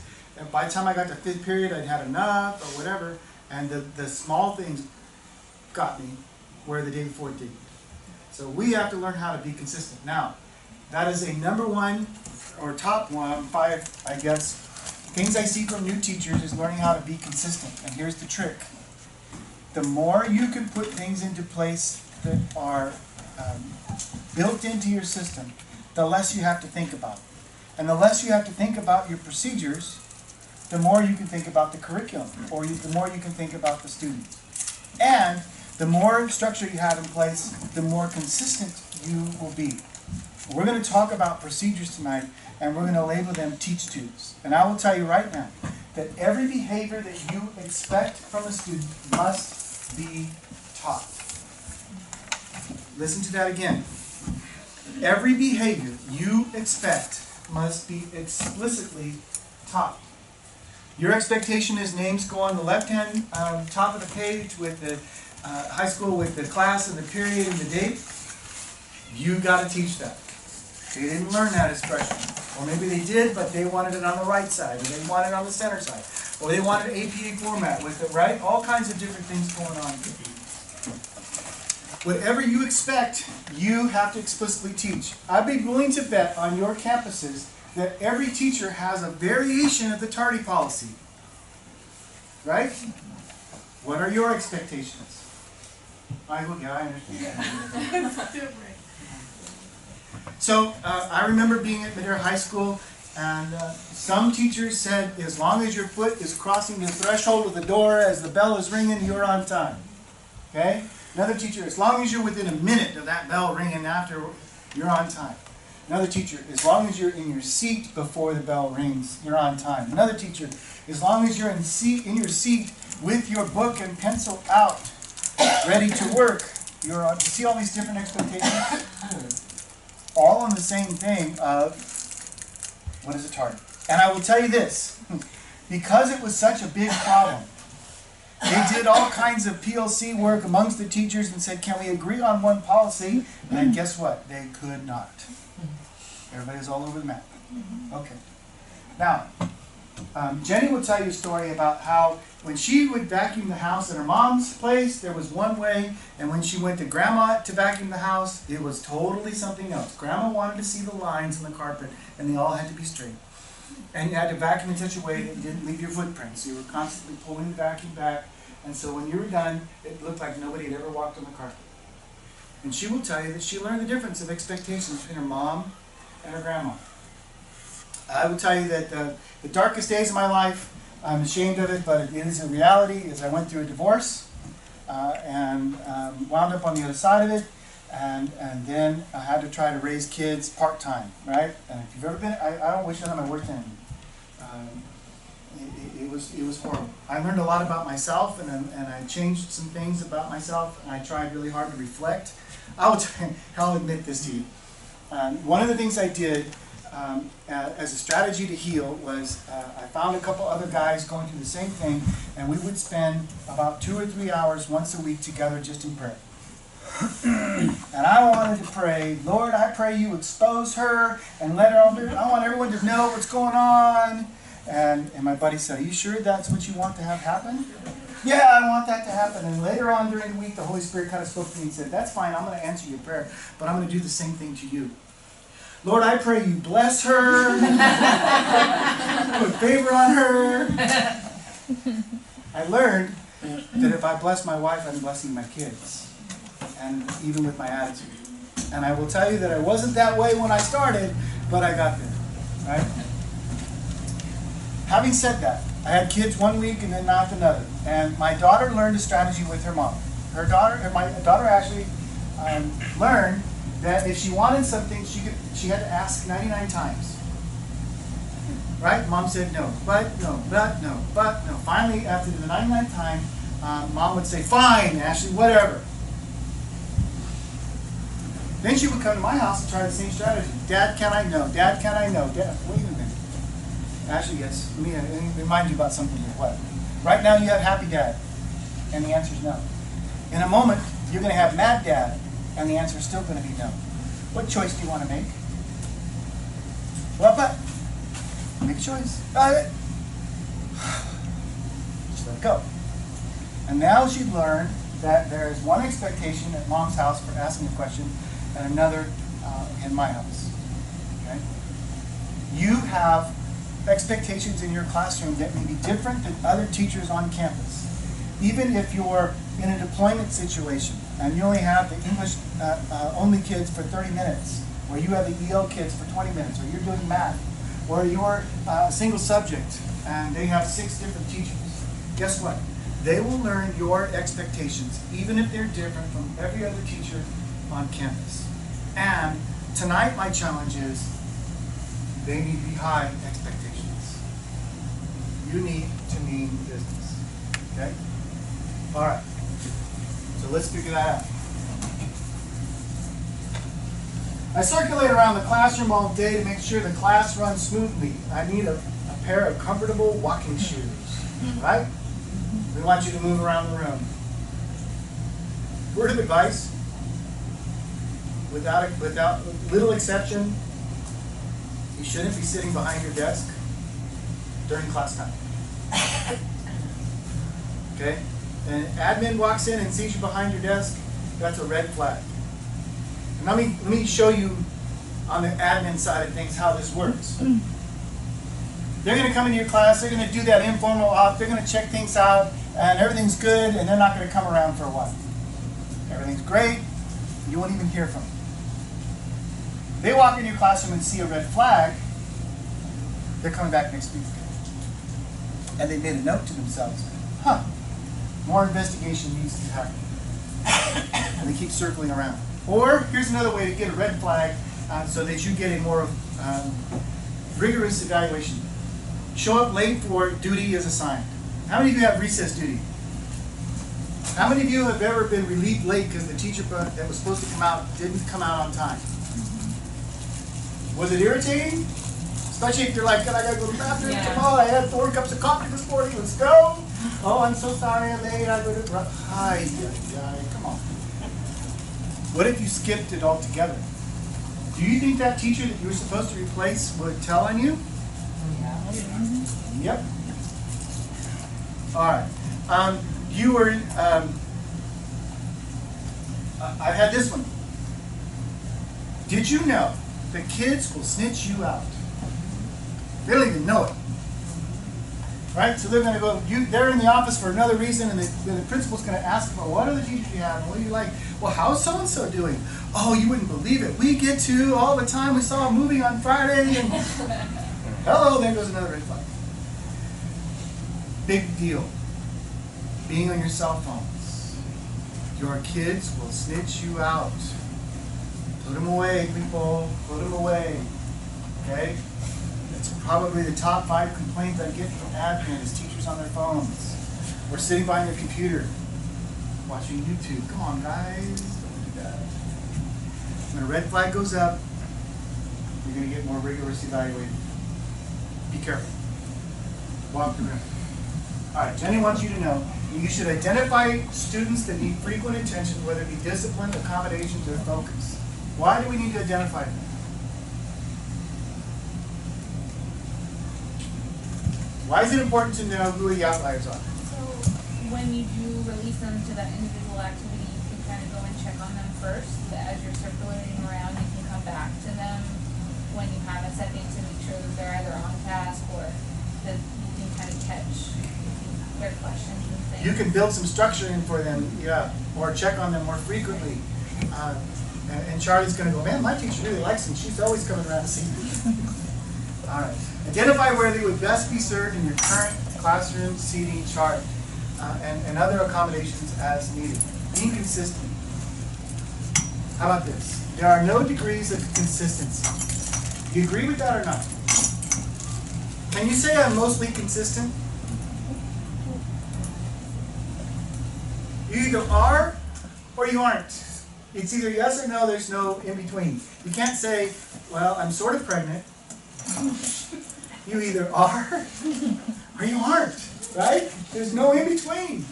by the time I got to fifth period, I'd had enough or whatever. And the small things got me where the day before it didn't. So we have to learn how to be consistent. Now, that is a number one or top 5, I guess. Things I see from new teachers is learning how to be consistent. And here's the trick. The more you can put things into place that are built into your system, the less you have to think about it. And the less you have to think about your procedures, the more you can think about the curriculum, or the more you can think about the students. And the more structure you have in place, the more consistent you will be. We're going to talk about procedures tonight, and we're going to label them teach tos. And I will tell you right now that every behavior that you expect from a student must be taught. Listen to that again. Every behavior you expect must be explicitly taught. Your expectation is names go on the left-hand top of the page with the high school with the class and the period and the date. You got to teach that. They didn't learn that as freshmen. Or maybe they did, but they wanted it on the right side, or they wanted it on the center side. Or they wanted APA format with it, right? All kinds of different things going on. Whatever you expect, you have to explicitly teach. I'd be willing to bet on your campuses that every teacher has a variation of the tardy policy. Right? What are your expectations? I understand. So, I remember being at Madera High School, and some teachers said, as long as your foot is crossing the threshold of the door as the bell is ringing, you're on time. Okay? Another teacher, as long as you're within a minute of that bell ringing after, you're on time. Another teacher, as long as you're in your seat before the bell rings, you're on time. Another teacher, as long as you're in your seat with your book and pencil out, ready to work, you're on. You see all these different expectations? All on the same thing of, what is a target? And I will tell you this, because it was such a big problem, they did all kinds of PLC work amongst the teachers and said, can we agree on one policy? And guess what? They could not. Everybody's all over the map. Okay. Now, Jenny will tell you a story about how when she would vacuum the house at her mom's place, there was one way, and when she went to Grandma to vacuum the house, it was totally something else. Grandma wanted to see the lines in the carpet, and they all had to be straight. And you had to vacuum in such a way that you didn't leave your footprints. You were constantly pulling the vacuum back, and so when you were done, it looked like nobody had ever walked on the carpet. And she will tell you that she learned the difference of expectations between her mom and her grandma. I will tell you that the darkest days of my life, I'm ashamed of it, but it is a reality, is I went through a divorce. and wound up on the other side of it. And then I had to try to raise kids part-time, right? And if you've ever been, I don't wish I worked in. It was horrible. I learned a lot about myself, and I changed some things about myself, and I tried really hard to reflect. I'll admit this to you. One of the things I did as a strategy to heal was I found a couple other guys going through the same thing, and we would spend about 2 or 3 hours once a week together just in prayer. And I wanted to pray, Lord, I pray you expose her and let her, I want everyone to know what's going on. And my buddy said, are you sure that's what you want to have happen? Yeah, I want that to happen. And later on during the week, the Holy Spirit kind of spoke to me and said, that's fine, I'm going to answer your prayer, but I'm going to do the same thing to you. Lord, I pray you bless her, put favor on her. I learned that if I bless my wife, I'm blessing my kids, and even with my attitude. And I will tell you that I wasn't that way when I started, but I got there, right? Having said that, I had kids one week and then not another. And my daughter learned a strategy with her mom. My daughter actually learned that if she wanted something, she had to ask 99 times. Right? Mom said no, but no, but no, but no. Finally, after the 99th time, Mom would say, fine, Ashley, whatever. Then she would come to my house and try the same strategy. Dad, can I know? Dad, can I know? Dad, wait a minute. Ashley, yes. Let me remind you about something here. What? Right now you have happy dad, and the answer is no. In a moment, you're going to have mad dad, and the answer is still going to be no. What choice do you want to make? Well, but make a choice. Just let it go. And now she learned that there is one expectation at Mom's house for asking a question, and another in my house. Okay? You have expectations in your classroom that may be different than other teachers on campus. Even if you're in a deployment situation and you only have the English only kids for 30 minutes, or you have the EL kids for 20 minutes, or you're doing math, or you're a single subject and they have 6 different teachers, guess what? They will learn your expectations, even if they're different from every other teacher on campus. And tonight my challenge is they need to be high expectations. You need to mean business. Okay? All right. So let's figure that out. I circulate around the classroom all day to make sure the class runs smoothly. I need a pair of comfortable walking shoes. Right? We want you to move around the room. Word of advice, without little exception, you shouldn't be sitting behind your desk during class time. Okay? And admin walks in and sees you behind your desk, that's a red flag. And let me show you on the admin side of things how this works. They're going to come into your class, they're going to do that informal off, they're going to check things out, and everything's good, and they're not going to come around for a while. Everything's great, you won't even hear from them. They walk in your classroom and see a red flag, they're coming back next week. And they made a note to themselves, more investigation needs to happen. And they keep circling around. Or, here's another way to get a red flag so that you get a more rigorous evaluation. Show up late for duty as assigned. How many of you have recess duty? How many of you have ever been relieved late because the teacher that was supposed to come out didn't come out on time? Was it irritating? Especially if you're like, I gotta go to the bathroom.
Yeah.
Come on, I had 4 cups of coffee this morning. Let's go. Oh, I'm so sorry I'm late. I go to come on. What if you skipped it altogether? Do you think that teacher that you were supposed to replace would tell on you? Yep. All right. You were. I had this one. Did you know that kids will snitch you out? They don't even know it. Right? So they're going to go, they're in the office for another reason, and the principal's going to ask them, well, what other teachers do you have? And what do you like? Well, how's so-and-so doing? Oh, you wouldn't believe it. We get to all the time. We saw a movie on Friday, and hello, there goes another red flag. Big deal. Being on your cell phones. Your kids will snitch you out. Put them away, people. Put them away. Okay? It's probably the top 5 complaints I get from admin is teachers on their phones or sitting behind their computer watching YouTube. Come on, guys. Don't do that. When a red flag goes up, you're going to get more rigorous evaluated. Be careful. Walk the room. All right, Jenny wants you to know you should identify students that need frequent attention, whether it be discipline, accommodations, or focus. Why do we need to identify them? Why is it important to know who the outliers are?
So when you do release them to that individual activity, you can kind of go and check on them first. As you're circulating around, you can come back to them when you have a second to make sure that they're either on task or that you can kind of catch their questions and things.
You can build some structure in for them, yeah, or check on them more frequently. And Charlie's going to go, man, my teacher really likes them. She's always coming around to see me. All right. Identify where they would best be served in your current classroom seating chart and other accommodations as needed. Being consistent. How about this? There are no degrees of consistency. Do you agree with that or not? Can you say I'm mostly consistent? You either are or you aren't. It's either yes or no, there's no in between. You can't say, well, I'm sort of pregnant. You either are or you aren't, right? There's no in between.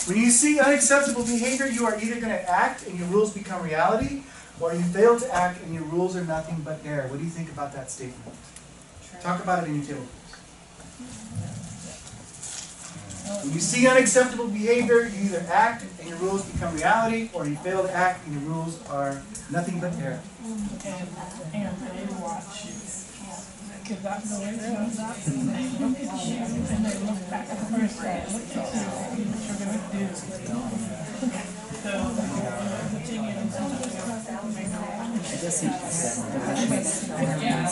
When you see unacceptable behavior, you are either going to act and your rules become reality, or you fail to act and your rules are nothing but air. What do you think about that statement? Talk about it in your table. When you see unacceptable behavior, you either act and your rules become reality, or you fail to act and your rules are nothing but air.
And they watch you. Because that noise goes up, and they look at you, and they look back at the first day, look at you, and what you're going to do. So, the thing is,
I guess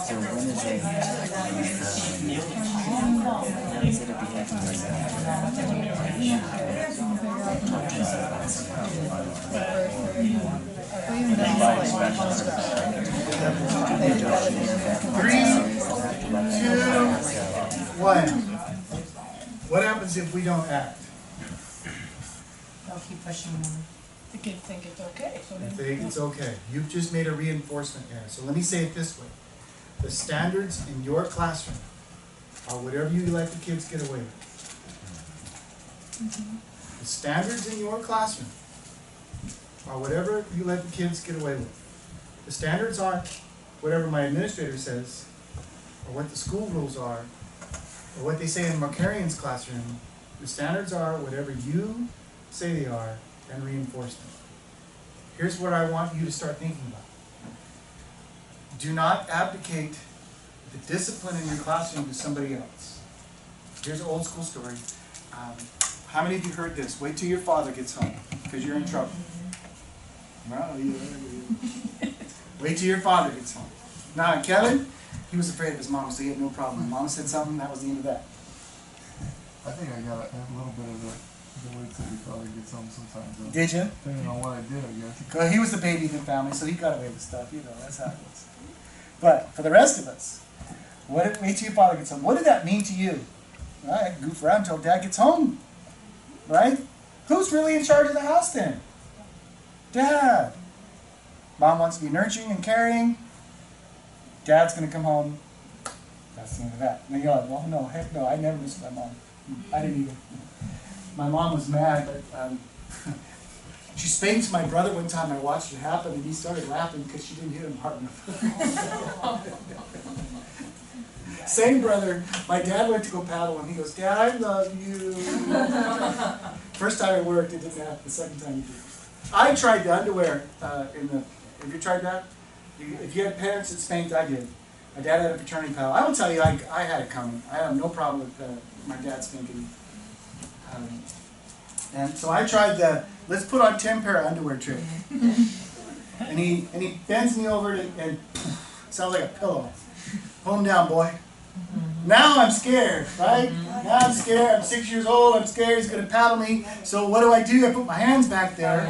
so when is it? Instead of
Three, two, one. What happens if we don't act?
They'll keep pushing them.
the kids think it's okay, so
If
they.
they, it's okay. You've just made a reinforcement error. So let me say it this way. The standards in your classroom are whatever you let the kids get away with. The standards in your classroom are whatever you let the kids get away with. The standards aren't whatever my administrator says, or what the school rules are, or what they say in Markarian's classroom. The standards are whatever you say they are, and reinforce them. Here's what I want you to start thinking about. Do not abdicate the discipline in your classroom to somebody else. Here's an old school story. How many of you heard this? Wait till your father gets home, because you're in trouble. Wait till your father gets home. Now, Kevin, he was afraid of his mom, so he had no problem. Mom said something, that was the end of that.
I think I got a little bit of the wait till your father gets home sometimes. Though.
Did you?
Depending on what I did, I guess.
Because he was the baby in the family, so he got away with stuff, you know, that's how it was. But for the rest of us, wait till your father gets home. What did that mean to you? Well, I can goof around until Dad gets home, right? Who's really in charge of the house then? Dad. Mom wants to be nurturing and caring. Dad's going to come home. That's the end of that. And you're like, well, no, heck no, I never missed my mom. I didn't either. My mom was mad, but she spanked my brother one time. I watched it happen, and he started laughing because she didn't hit him hard enough. Same brother. My dad went to go paddle, and he goes, Dad, I love you. First time it worked, it didn't happen. The second time it did. I tried the underwear have you tried that? If you had parents that spanked, I did. My dad had a fraternity paddle. I will tell you, I had it coming. I have no problem with my dad spanking me. And so I tried the, let's put on 10 pair of underwear trick. And he bends me over and sounds like a pillow. Pull him down, boy. Now I'm scared, right? Now I'm scared. I'm 6 years old. I'm scared. He's going to paddle me. So what do? I put my hands back there.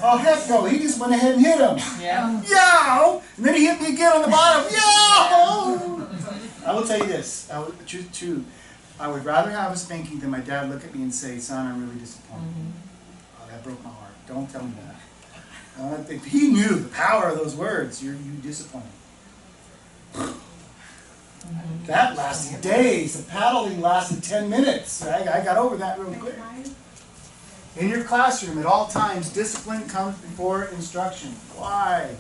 Oh, heck no. He just went ahead and hit him.
Yeah.
Yow! And then he hit me again on the bottom. Yow! I will tell you this. I would rather have a spanking than my dad look at me and say, son, I'm really disappointed. Oh, that broke my heart. Don't tell me that. If he knew the power of those words, you disappointed. That lasted days. The paddling lasted 10 minutes. I got over that real quick. In your classroom, at all times, discipline comes before instruction. Why?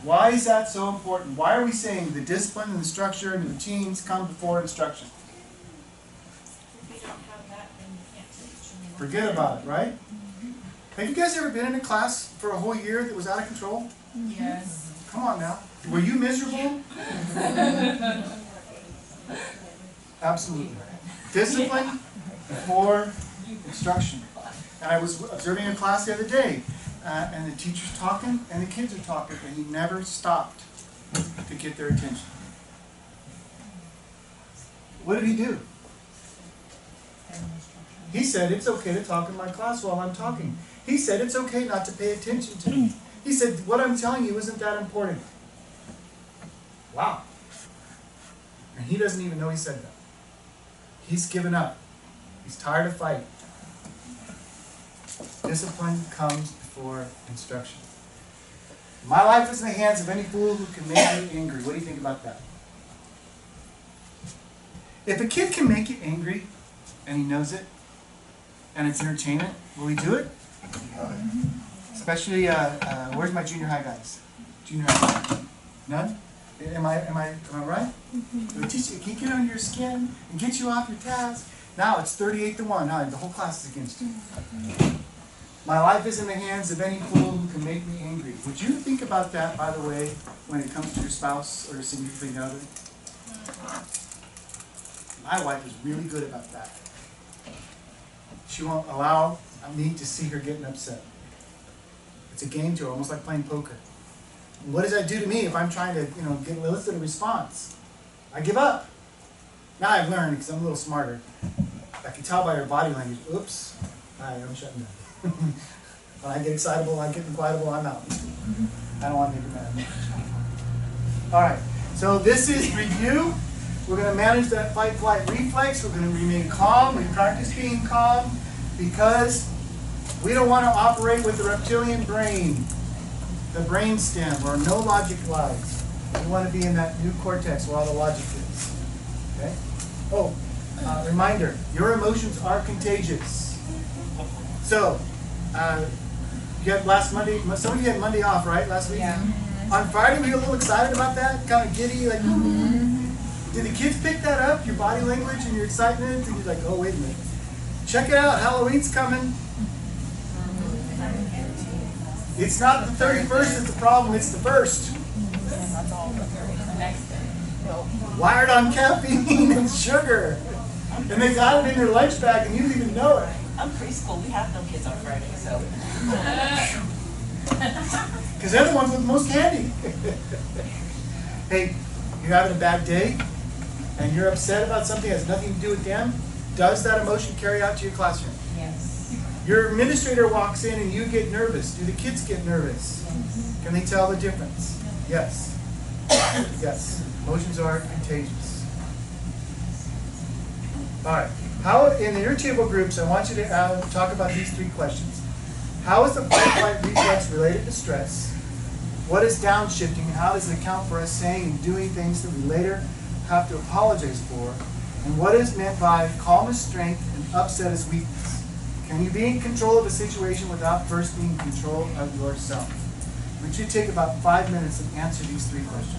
Why is that so important? Why are we saying the discipline and the structure and the routines come before instruction?
If you don't have that, then you can't teach.
Forget about it, right? Have you guys ever been in a class for a whole year that was out of control?
Yes.
Come on now. Were you miserable? Absolutely. Discipline before instruction. And I was observing a class the other day, and the teacher's talking, and the kids are talking, and he never stopped to get their attention. What did he do? He said, it's okay to talk in my class while I'm talking. He said, it's okay not to pay attention to me. He said, what I'm telling you isn't that important. Wow. And he doesn't even know he said that. He's given up. He's tired of fighting. Discipline comes before instruction. My life is in the hands of any fool who can make me angry. What do you think about that? If a kid can make you angry, and he knows it, and it's entertainment, will he do it? Especially, where's my junior high guys? Junior high. None? Am I right? It'll teach you, can you get under your skin and get you off your task? Now it's 38-1. Now the whole class is against you. My life is in the hands of any fool who can make me angry. Would you think about that, by the way, when it comes to your spouse or your significant other? My wife is really good about that. She won't allow me to see her getting upset. It's a game to her, almost like playing poker. And what does that do to me if I'm trying to, elicit a response? I give up. Now I've learned, because I'm a little smarter, I can tell by her body language, oops, I'm shutting down. When I get excitable, I get inquietable, I'm out. I don't want to make her mad. All right, so this is review. We're going to manage that fight-flight reflex. We're going to remain calm. We practice being calm because we don't want to operate with the reptilian brain, the brain stem, where no logic lies. We want to be in that new cortex where all the logic is. Okay? Oh, reminder, your emotions are contagious. So, you had last Monday, some of you had Monday off, right, last week?
Yeah.
On Friday, were you a little excited about that? Kind of giddy, like, Did the kids pick that up, your body language and your excitement? And you're like, oh, wait a minute. Check it out, Halloween's coming. It's not the 31st that's the problem, it's the 1st. Wired on caffeine and sugar. And they got it in their lunch bag and you didn't even know it.
I'm preschool, we have no kids on Friday, so.
Because they're the ones with the most candy. Hey, you're having a bad day and you're upset about something that has nothing to do with them. Does that emotion carry out to your classroom?
Yes.
Your administrator walks in and you get nervous. Do the kids get nervous?
Yes.
Can they tell the difference? Yes. Yes. Emotions are contagious. All right. How in the irritable groups, I want you to talk about these 3 questions. How is the fight-flight reflex related to stress? What is downshifting, and how does it account for us saying and doing things that we later have to apologize for? And what is meant by calm as strength and upset as weakness? Can you be in control of a situation without first being in control of yourself? We should take about 5 minutes and answer these 3 questions.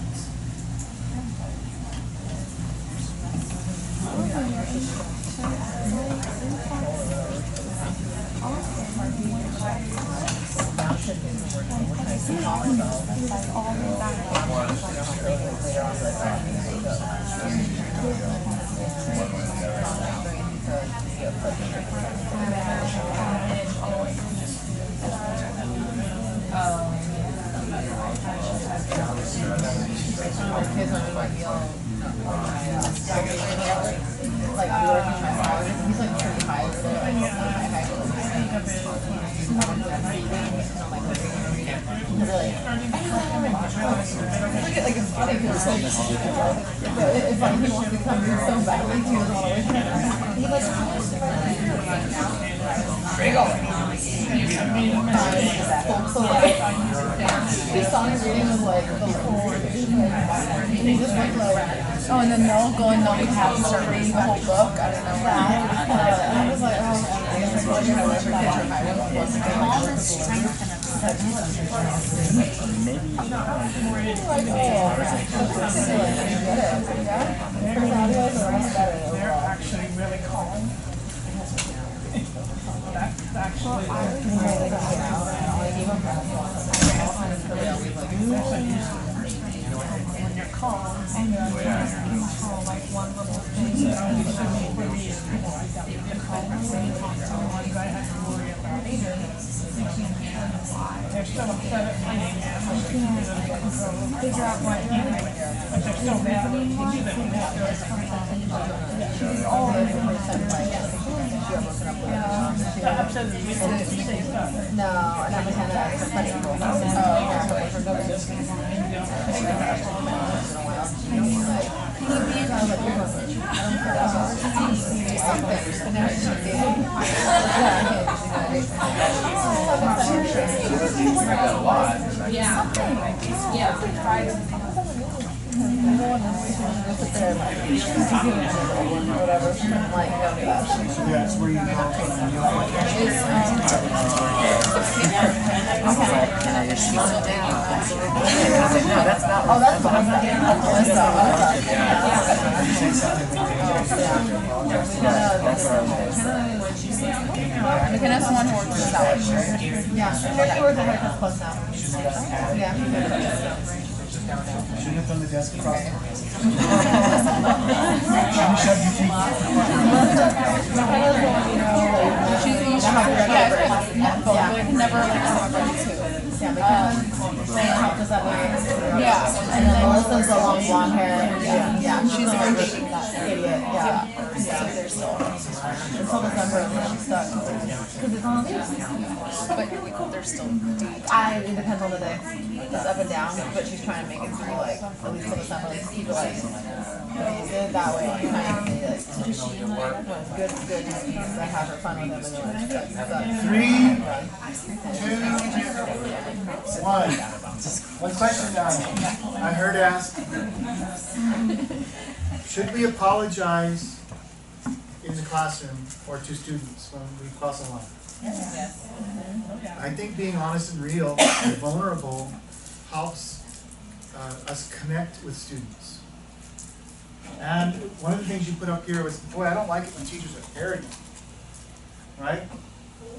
sometimes like he'll, like I'll be working my hours, and he's like pretty high over there, like high. Like it's funny because it's like he wants to come here so badly, he doesn't want to wait for him. He like his song reading was like the whole he just went low. Oh, and then they'll go and they'll be happy to start reading the whole book. I don't know. And I was like, oh, I guess I'm going to wait for that.
They're actually really calm. That's actually when you're calm and you're control like one little thing. You know, for me, I got the calm when you talk to someone, I had to worry about either. They're still upset at me and I'm thinking that I can go figure out what anyway, but they're still mad at me.
No, and I'm kind of funny.
That's where you go.
McKenna's the one who works this out. Yeah, she works at her close now. Yeah.
Shouldn't have done the desk across.
Yeah, and then Melissa's the long blonde hair. Yeah, she's very dating that idiot. Yeah, so they're still until December and then she's stuck. Because it's on but they're still. It depends on the day. It's up and down, but she's trying to make it through like at least till December. Like keep it like that way. Kind of like good disease. I have her fun with them and then
3, 2, 1. One question I heard asked, should we apologize in the classroom or to students when we cross a line?
Yes.
I think being honest and real and vulnerable helps us connect with students. And one of the things you put up here was, boy, I don't like it when teachers are arrogant, right?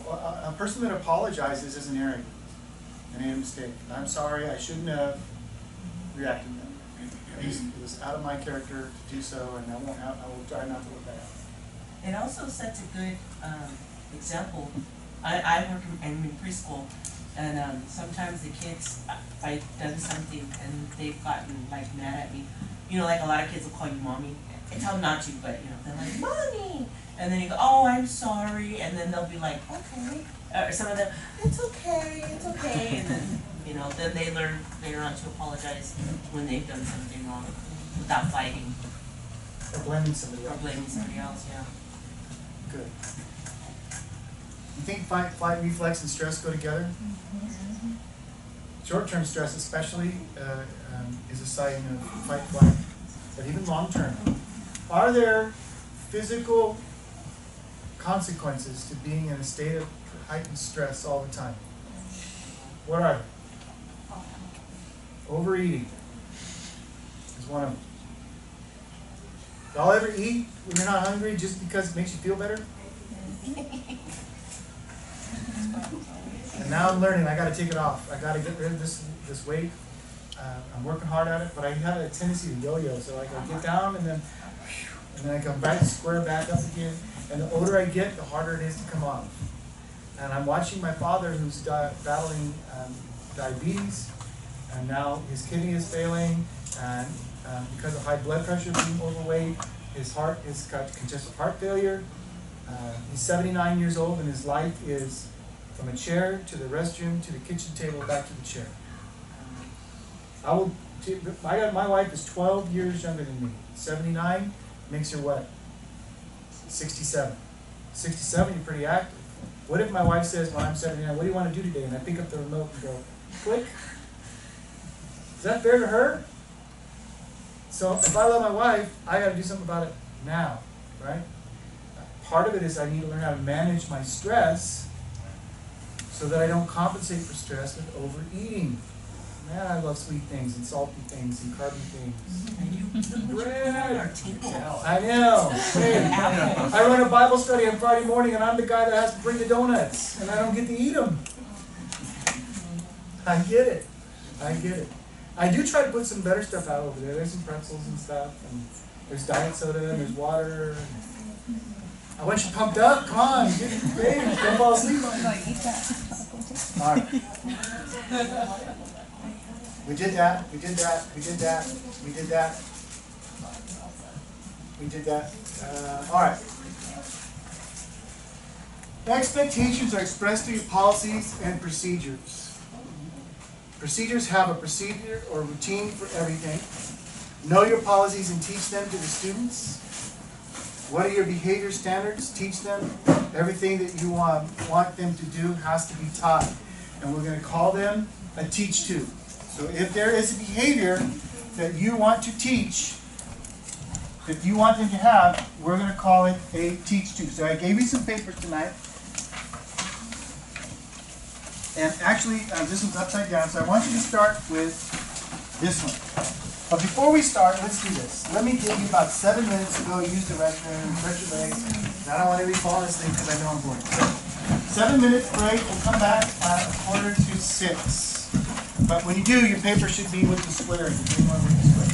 A person that apologizes isn't arrogant and made a mistake. I'm sorry, I shouldn't have reacted to that. It was out of my character to do so, and I will try not to look that up.
It also sets a good example. I work in preschool, and sometimes the kids, I've done something and they've gotten like mad at me. You know, like a lot of kids will call you mommy. I tell them not to, but you know, they're like, mommy! And then you go, oh, I'm sorry, and then they'll be like, okay. Or some of them, it's okay, and then, you know, then they learn later on to apologize when they've done something wrong without fighting.
Or blaming somebody
Or
else.
blaming somebody else, yeah.
Good. You think fight reflex and stress go together? Short-term stress especially is a sign of fight, flight, but even long-term. Are there physical consequences to being in a state of heightened stress all the time? What are they? Overeating is one of them. Y'all ever eat when you're not hungry just because it makes you feel better? And now I'm learning, I gotta take it off. I gotta get rid of this weight. I'm working hard at it, but I have a tendency to yo-yo, so I gotta get down and then I come back, square back up again. And the older I get, the harder it is to come off. And I'm watching my father, who's battling diabetes, and now his kidney is failing, and because of high blood pressure, being overweight. His heart has got congestive heart failure. He's 79 years old, and his life is from a chair to the restroom to the kitchen table back to the chair. My wife is 12 years younger than me. 79 makes her what? 67. 67, you're pretty active. What if my wife says, when I'm 79, what do you want to do today? And I pick up the remote and go, click. Is that fair to her? So if I love my wife, I got to do something about it now, right? Part of it is I need to learn how to manage my stress so that I don't compensate for stress with overeating. Man, I love sweet things and salty things and carby things.
And you put on our table.
I know. Hey, I run a Bible study on Friday morning, and I'm the guy that has to bring the donuts, and I don't get to eat them. I get it. I get it. I do try to put some better stuff out over there. There's some pretzels and stuff, and there's diet soda, and there's water. I want you pumped up. Come on, get baby. Don't fall asleep on me. All right. We did that. We did that. We did that. We did that. We did that. All right. Expectations are expressed through policies and procedures. Procedures have a procedure or routine for everything. Know your policies and teach them to the students. What are your behavior standards? Teach them. Everything that you want them to do has to be taught. And we're going to call them a teach to. So if there is a behavior that you want to teach, that you want them to have, we're going to call it a teach to. So I gave you some papers tonight. And actually, this one's upside down, so I want you to start with this one. But before we start, let's do this. Let me give you about 7 minutes to go use the restroom, stretch your legs. I don't want everybody falling asleep because I know I'm bored. So, 7 minutes break, we'll come back at 5:45. But when you do, your paper should be with the square. You want with the square.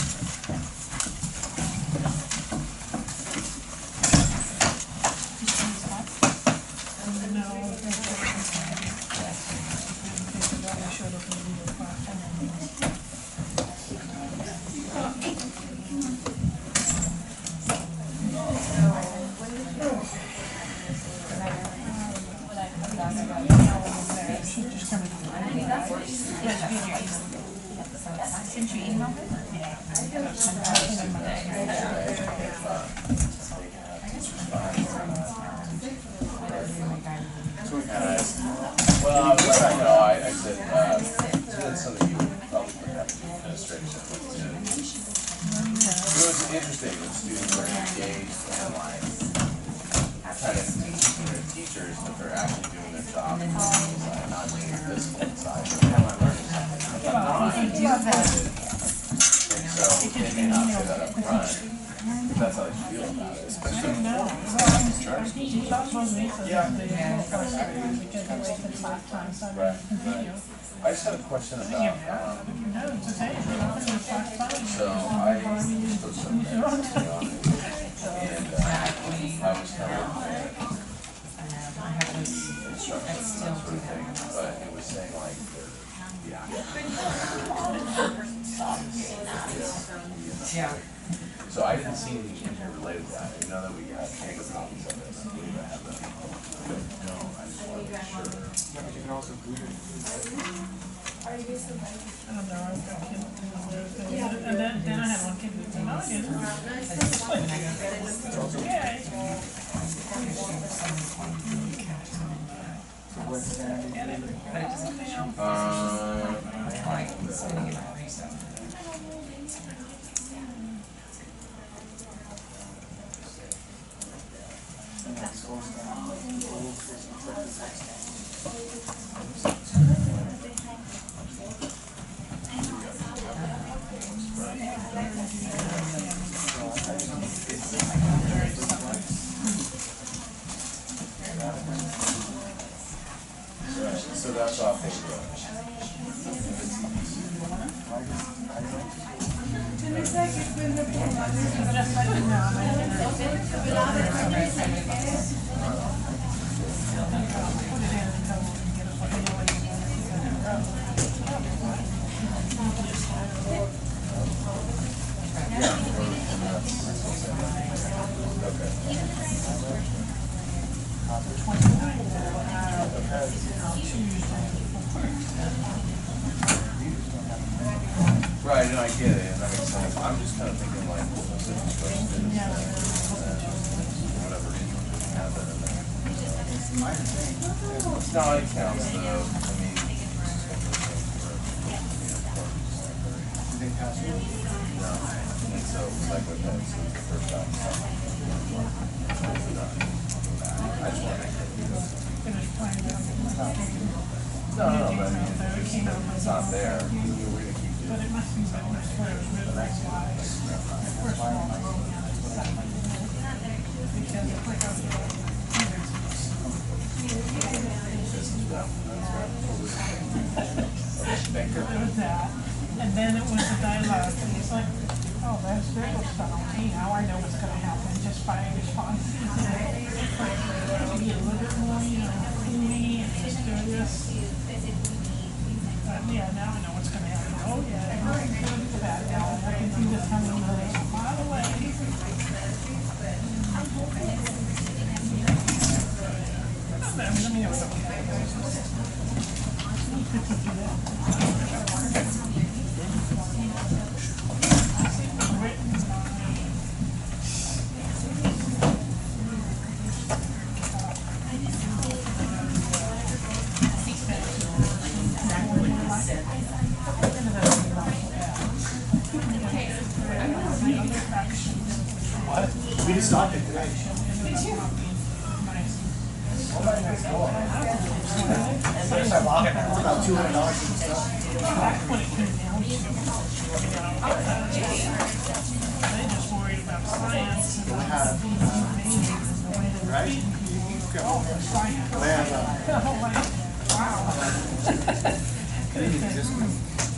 I just had a question about, so I took some notes, and I was kind of instructions and that sort of thing, but it was saying like the actual. So I didn't see anything in here related to that. I know that we got paper copies of this. I believe I have them. No, I just wanted to make sure.
You can also glue it.
I don't know, I've got kids. And then I had one kid who said, no, I didn't.
So that's off the Right, no, I get it, and that makes sense. I'm just kind of thinking like, what was it, whatever reason, we have that in there.
It's a minor thing.
No, it counts though, I mean.
Did they pass it?
No, and so it's like with that, so it's the first time. I just want to make sure. No, but I mean, if it's not there, we're gonna keep doing
But
it.
it must be better for really nice wise. First of all, because it's like a there was that, and then it was the dialogue, and it's like, oh, there's stuff. Hey, now I know what's gonna happen just by responses. Maybe a little bit more, clingy and mysterious. Yeah, now I know what's gonna happen. Oh, yeah, everything's gonna do that now. I can see this coming a mile away. I mean, it was okay.
We just stopped it today. It's about $200 for the stuff.
They just worried about science.
We have, right? We have,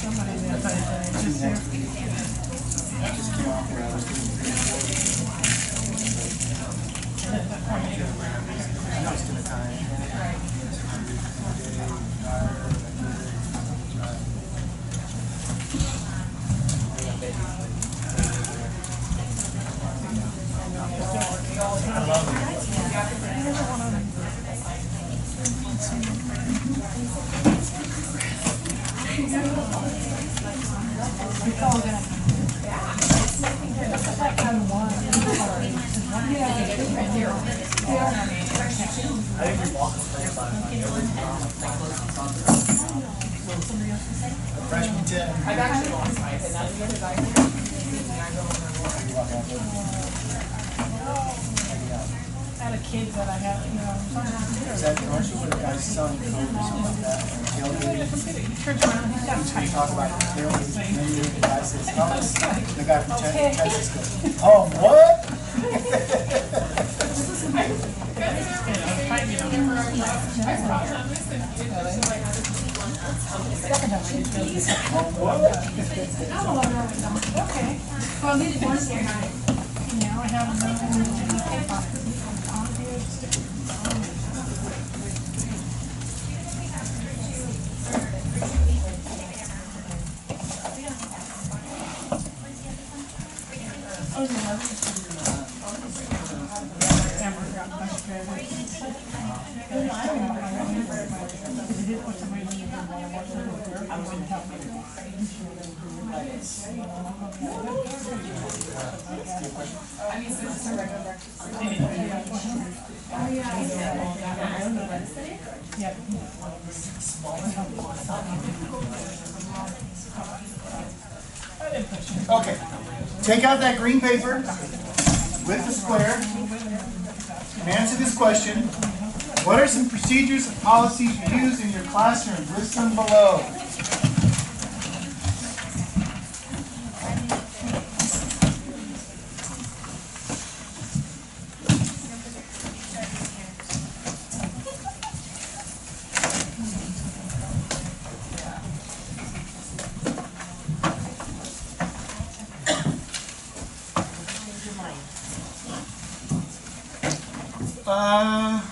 Somebody there
just came off where I was doing I know it's to the time. Freshman 10.
I've actually lost my opinion. That's because I
had a kid that I had,
Is that commercial where the guy's selling code or something like that? Tailgate.
he turns around, he's got
We
type.
talk about tailgate menu, the guy says, oh, the guy from Texas goes, oh, what?
Okay. Well, these ones here, now I have another
Okay, take out that green paper with the square and answer this question. What are some procedures and policies you use in your classroom? List them below.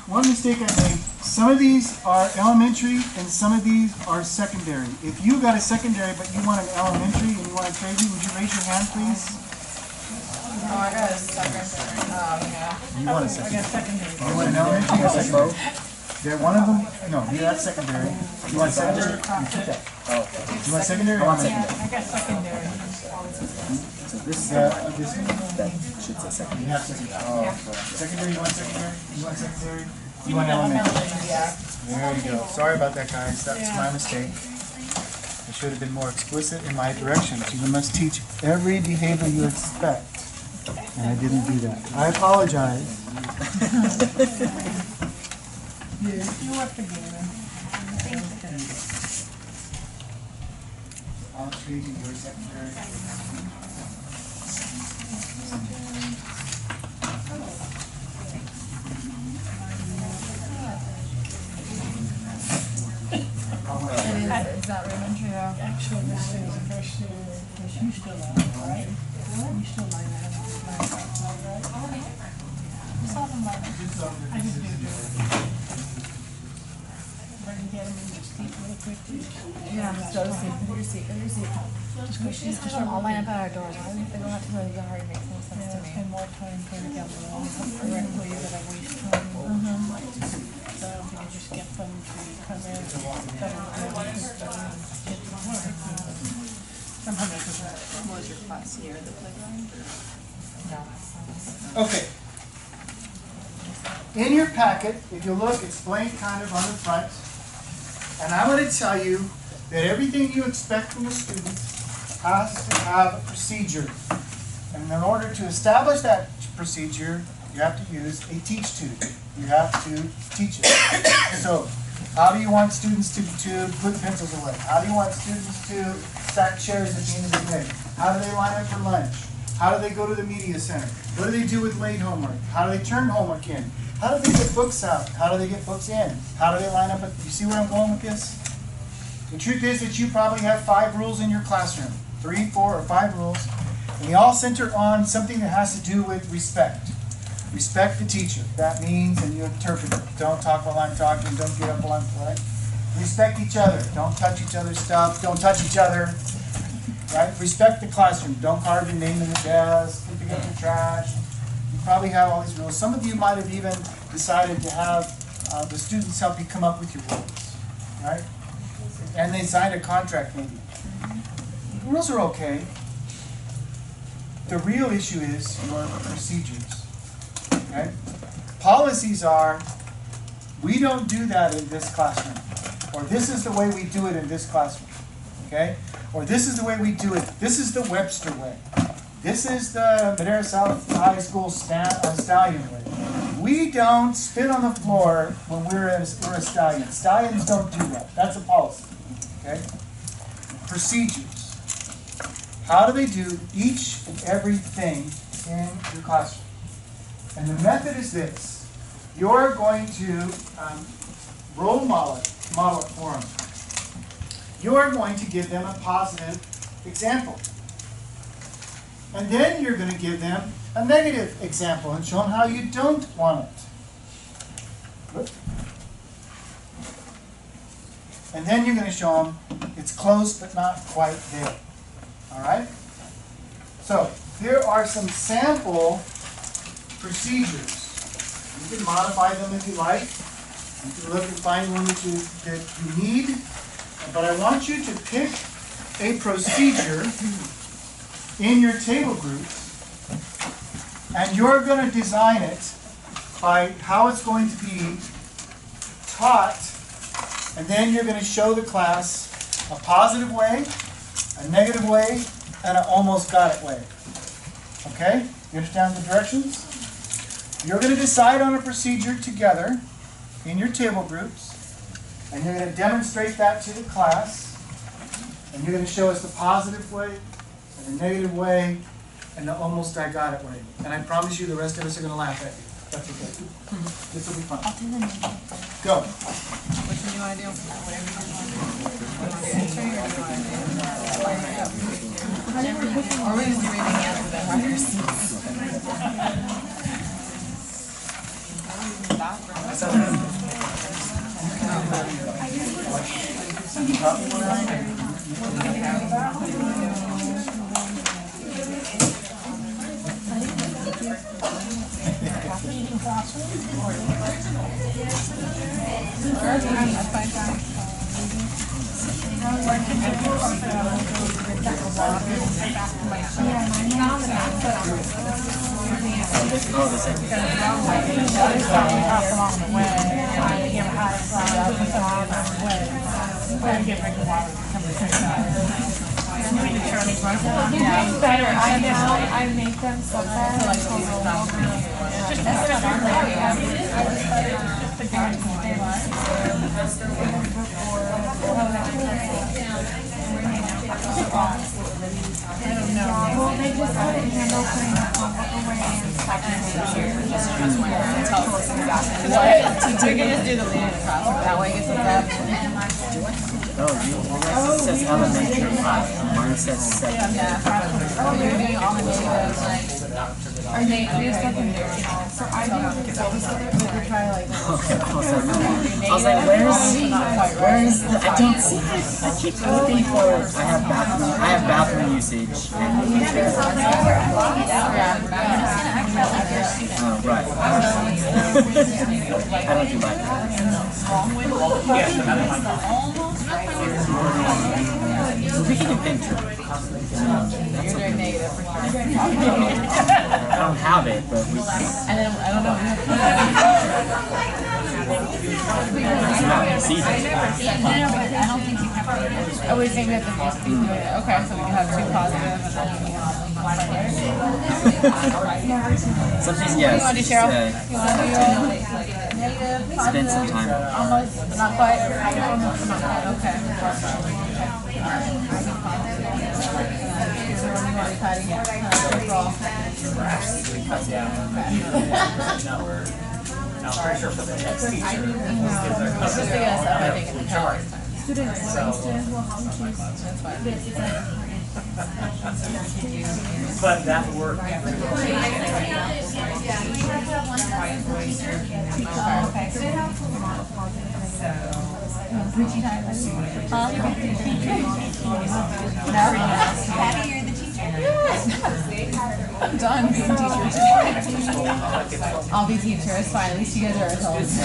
One mistake I made. Some of these are elementary and some of these are secondary. If you got a secondary but you want an elementary and you want to trade me, would you raise your hand, please?
Oh, I got a second. Oh, yeah.
You want a
I
second?
got secondary.
You want an elementary or secondary? They're one of them, no, that's secondary. You want secondary? You took that. You want secondary? I want secondary.
I got secondary.
So this is
This one?
that should say second.
You have secondary. Oh, secondary, you want secondary? You want secondary? You want elementary?
Yeah.
There you go. Sorry about that, guys. That's my mistake. I should have been more explicit in my directions. You must teach every behavior you expect. And I didn't do that. I apologize.
You are forgiven.
I'll treat you your secondary.
Is that elementary? Yeah.
Actually, this is the first year, because you still line it, right? You still line it, right? You saw them line it. I just do it. If I can get them in your seat really quick, too.
Yeah, just go to sleep. Go to your seat. Go to your seat. Just I'll line up at our doors. Why would they go out to the yard? It makes no sense to me.
Spend more time going down the wall correctly, that I waste time. So if you just get them to come in, somehow make it work.
What was your class year, the playground?
Okay. In your packet, if you look, it's blank kind of on the front. And I'm going to tell you that everything you expect from a student has to have a procedure. And in order to establish that procedure, you have to use a teach tube. You have to teach it. So, how do you want students to put pencils away? How do you want students to stack chairs at the end of the day? How do they line up for lunch? How do they go to the media center? What do they do with late homework? How do they turn homework in? How do they get books out? How do they get books in? How do they line up? You see where I'm going with this? The truth is that you probably have 5 rules in your classroom. 3, 4, or 5 rules. And they all center on something that has to do with respect. Respect the teacher. That means, and you interpret it. Don't talk while I'm talking. Don't get up while I'm right. Respect each other. Don't touch each other's stuff. Don't touch each other. Right? Respect the classroom. Don't carve your name in the desk. Don't pick up the trash. You probably have all these rules. Some of you might have even decided to have the students help you come up with your rules. Right? And they signed a contract maybe. The rules are okay. The real issue is your procedures. Okay? Policies are, we don't do that in this classroom. Or this is the way we do it in this classroom. Okay? Or this is the way we do it. This is the Webster way. This is the Madera South High School stallion way. We don't spit on the floor when we're a stallion. Stallions don't do that. That's a policy. Okay? Procedures. How do they do each and everything in your classroom? And the method is this. You're going to role model it for them. You're going to give them a positive example. And then you're going to give them a negative example and show them how you don't want it. And then you're going to show them it's close but not quite there. All right? So, here are some sample procedures. You can modify them if you like. You can look and find one that you need. But I want you to pick a procedure in your table groups, and you're going to design it by how it's going to be taught, and then you're going to show the class a positive way, a negative way, and an almost got it way. Okay? You understand the directions? You're going to decide on a procedure together in your table groups, and you're going to demonstrate that to the class, and you're going to show us the positive way, and the negative way, and the almost I got it way. And I promise you the rest of us are going to laugh at you. That's okay. This will be fun.
I'll do the name.
Go.
Which one do you want to do? Whatever you want to do. You want to answer or do you want to do? Or we just do raising hands with them on your seats.
seating classroom? Or
Oh, the same.
Better. I make them so well, they just couldn't handle putting the homework away and packing it here.
We can just do the leading across. That way it's a grab.
Oh, yours says elementary class. Mine says secondary.
Oh, you're doing all the natives.
Are they secondary? So I do we could try like
Okay, I was like, where's the, I don't see it. I keep looking for it. I have bathroom usage. And oh, right. I don't do like that. We can invent it.
You're doing negative for sure.
I don't have it, but we can.
And then, I don't know.
It's not easy.
Oh, we think we have to just be doing it. Okay, so we can have two positive and then we have
Something, yes.
You want to do Cheryl? You want to do negative,
spend some time.
almost, not quite? Okay.
I'm pretty sure for the next teacher, but that work.
Patty, you're the teacher.
I'm done being teacher. I'll be teacher, it's fine, at least you guys are adults.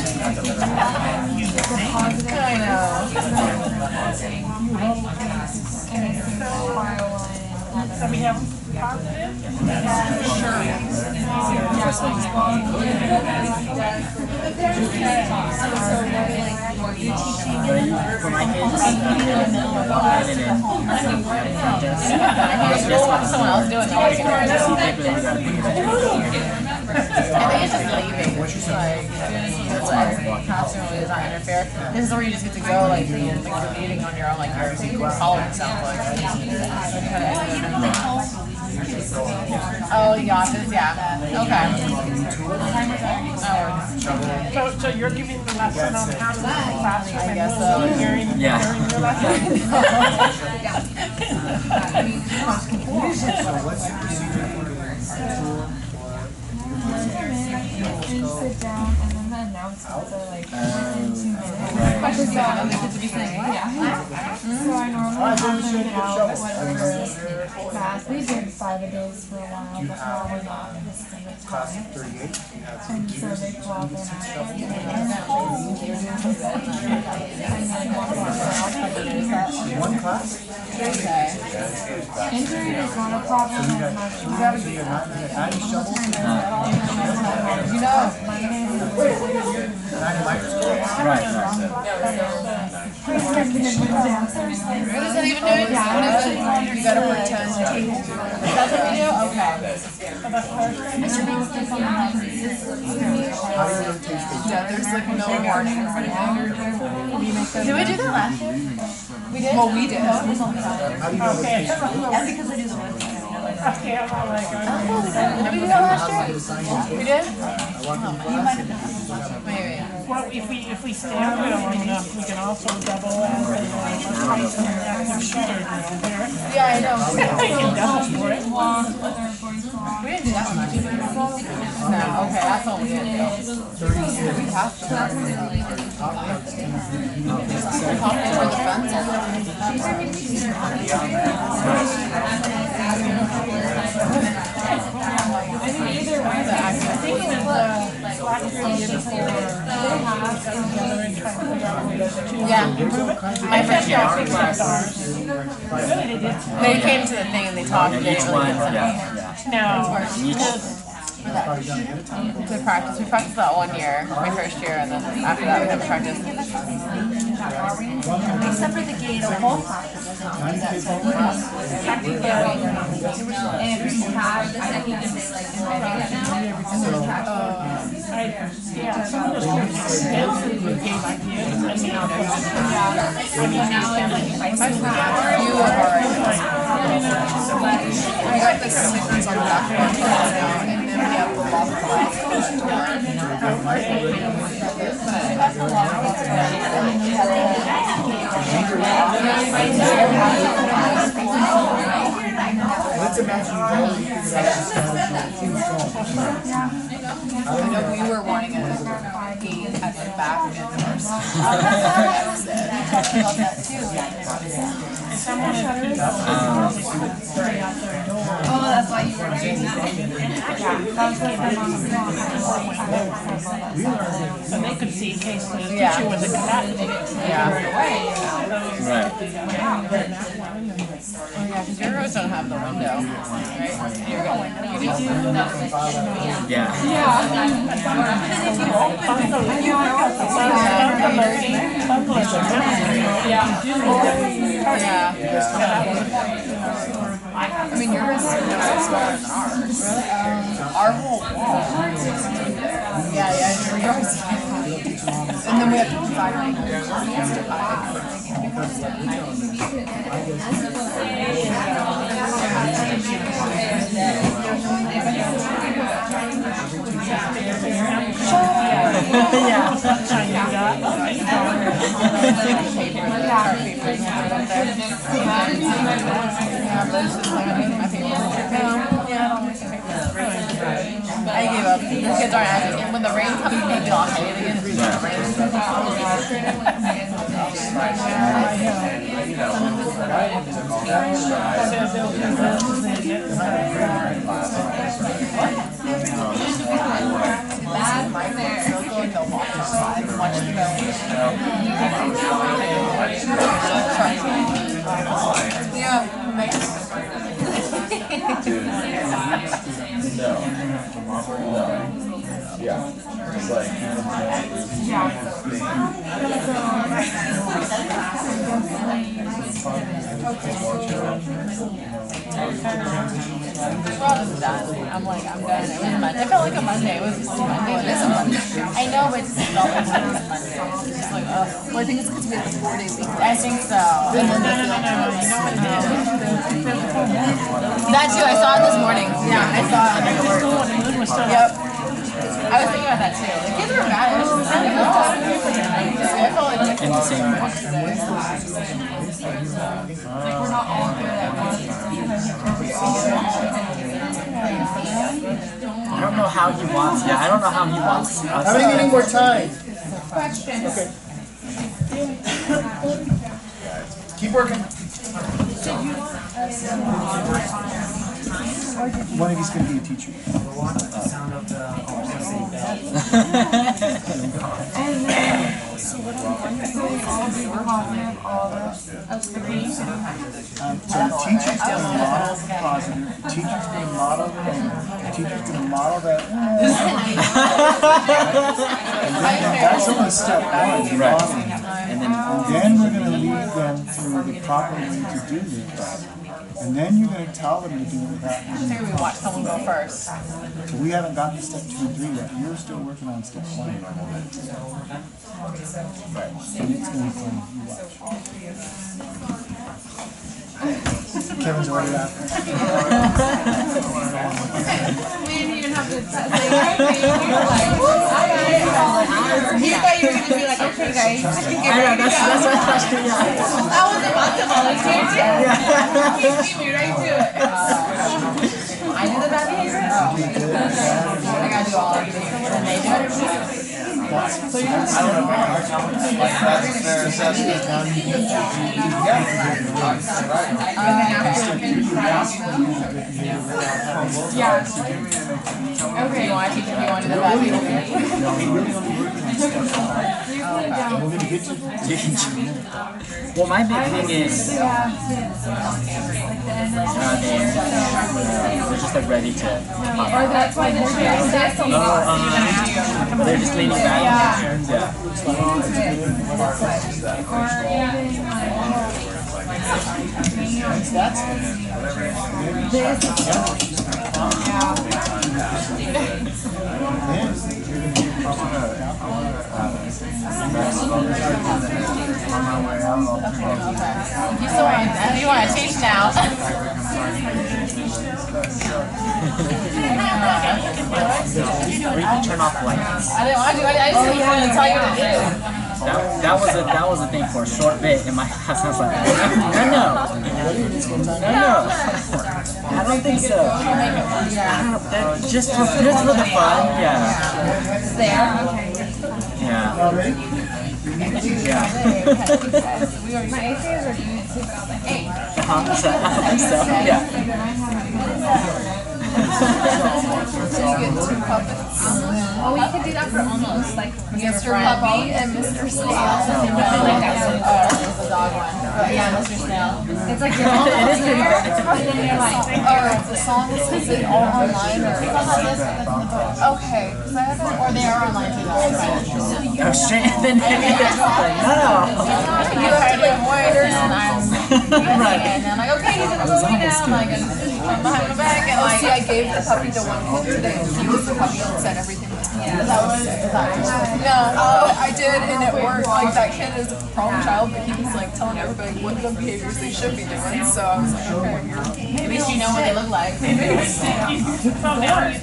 I know.
so we have positive?
For my kids,
someone else doing it. I think it's just leaving. It's like, classroom does not interfere. This is where you just get to go, like, you're meeting on your own, like, you're following sounds like. Oh, the office, yeah. Okay.
So you're giving the lesson on how to do the classroom
I
and
guess so.
during your lesson?
So what's your procedure for getting tool
And sit down, and then the announcements are like within 2 minutes. So I normally have them out whatever class. We did 5 a days for a while, but now we're not.
class of 38? You have
And so they swap in
one class?
Injury is not a problem as much as
You got 90 shovels? 90 microscopes?
Right.
What does that even do? What is it? You gotta pretend. That's what we do? Okay.
How do you rotate stages?
Yeah, there's like no warning. Did we do that last year? We did? Well, we did.
How do you rotate?
That's because I do the work.
Okay, I'm all like,
Did we do that last year? We did? Maybe.
well, if we stay out there long enough, we can also double as a active shutter drill there.
Yeah, I know.
We can double for it.
We didn't do that one last year. No, okay, that's all we did. We have to. Where the funds
I mean, either way,
I'm thinking of the Yeah. My first year.
Really, they did.
They came to the thing and they talked.
And
They
each
didn't really
one,
get
yeah,
something.
yeah.
No.
To practice. We practiced that 1 year, my first year, and then after that we never practiced.
Except for the gate, a whole practice.
And if you have the second, you say like embedding it now.
Yeah, some of those kids absolutely gave ideas, and now they're
You were alright. I got the stickers on the back of our cars now, and then we have the
Let's imagine you've already figured out this
I know we were wanting a gate at the back of the horse.
Oh, that's why you were doing that.
so they could see in case the
Yeah.
teacher was a cadet.
Yeah.
Right.
Oh yeah, because your roads don't have the window, right? You're going. You do.
Yeah.
I mean, yours is smaller than ours. Our whole wall. Yeah, yours. And then we have to divide I gave up. The kids aren't asking. When the rain comes, maybe I'll hate it again. Bad, my parents will go and they'll walk outside and watch the film. Yeah,
Yeah. It's like,
I'm like, I'm done. It was Monday. It felt like a Monday. It was just a Monday. It is a Monday. I know, but it just felt like a Monday. It's just like, ugh. Well, I think it's because we have a 4-day week. I think so. And then that too. I saw it this morning. Yeah, I saw it. Yep. I was thinking about that too. The kids were mad. It was just like, oh. I felt like
In the same one.
like we're not all here at once.
I don't know how he wants. Yeah, I don't know how he wants us.
How many meeting more time?
Questions.
Okay. Keep working. One of you's going to be a teacher. So the teacher's going to model positive, the teacher's going to model negative, the teacher's going to model that. That's only step one, modeling.
And then
Then we're going to lead them through the proper way to do this. And then you're going to tell them to do that.
Maybe we watch someone go first.
So we haven't gotten to step 2 and 3 yet. You're still working on step 1. And it's going to be fun. You watch. Kevin's already after.
We didn't even have to say anything. You were like, alright. You thought you were going to be like, okay guys, get ready to go.
that's what I was doing.
I was about to volunteer too. He beat me right to it.
I do the bad behavior? I gotta do all of it. And they do it? Okay, you want to teach if you want to do that?
Well, my big thing is they're just like ready to pop out.
That's why
They're just leaning back. Yeah.
You want to change now?
Or you can turn off the lights.
I didn't want to. I just wanted to tell you to do.
That was a thing for a short bit in my house. I was like, no. I don't think so. Just for the fun, yeah.
There. Okay.
Yeah. Yeah.
My eighth graders are doing it too, but I was like, hey.
I think so. Yeah.
So you get two puppets.
Oh, you could do that for almost like
Mr. Puppy and Mr. Snail.
like that.
The dog one. Yeah, Mr. Snail.
It's like you're almost
It is pretty
there,
good.
and then you're like,
Or the songs, is it all online or? Okay, because I haven't.
Or they are online too, though.
Oh, straight in the neck.
You have to like wait
And I'm
Right.
and I'm like, okay, he's gonna go away now. I'm like, and I'm behind my back and like.
See, I gave the puppy to one kid today, and he was the puppy and said everything was fine. Yeah, I did, and it worked. Like, that kid is a problem child, but he was like telling everybody what the behaviors they should be doing, so I was like, okay,
At least you know what they look like.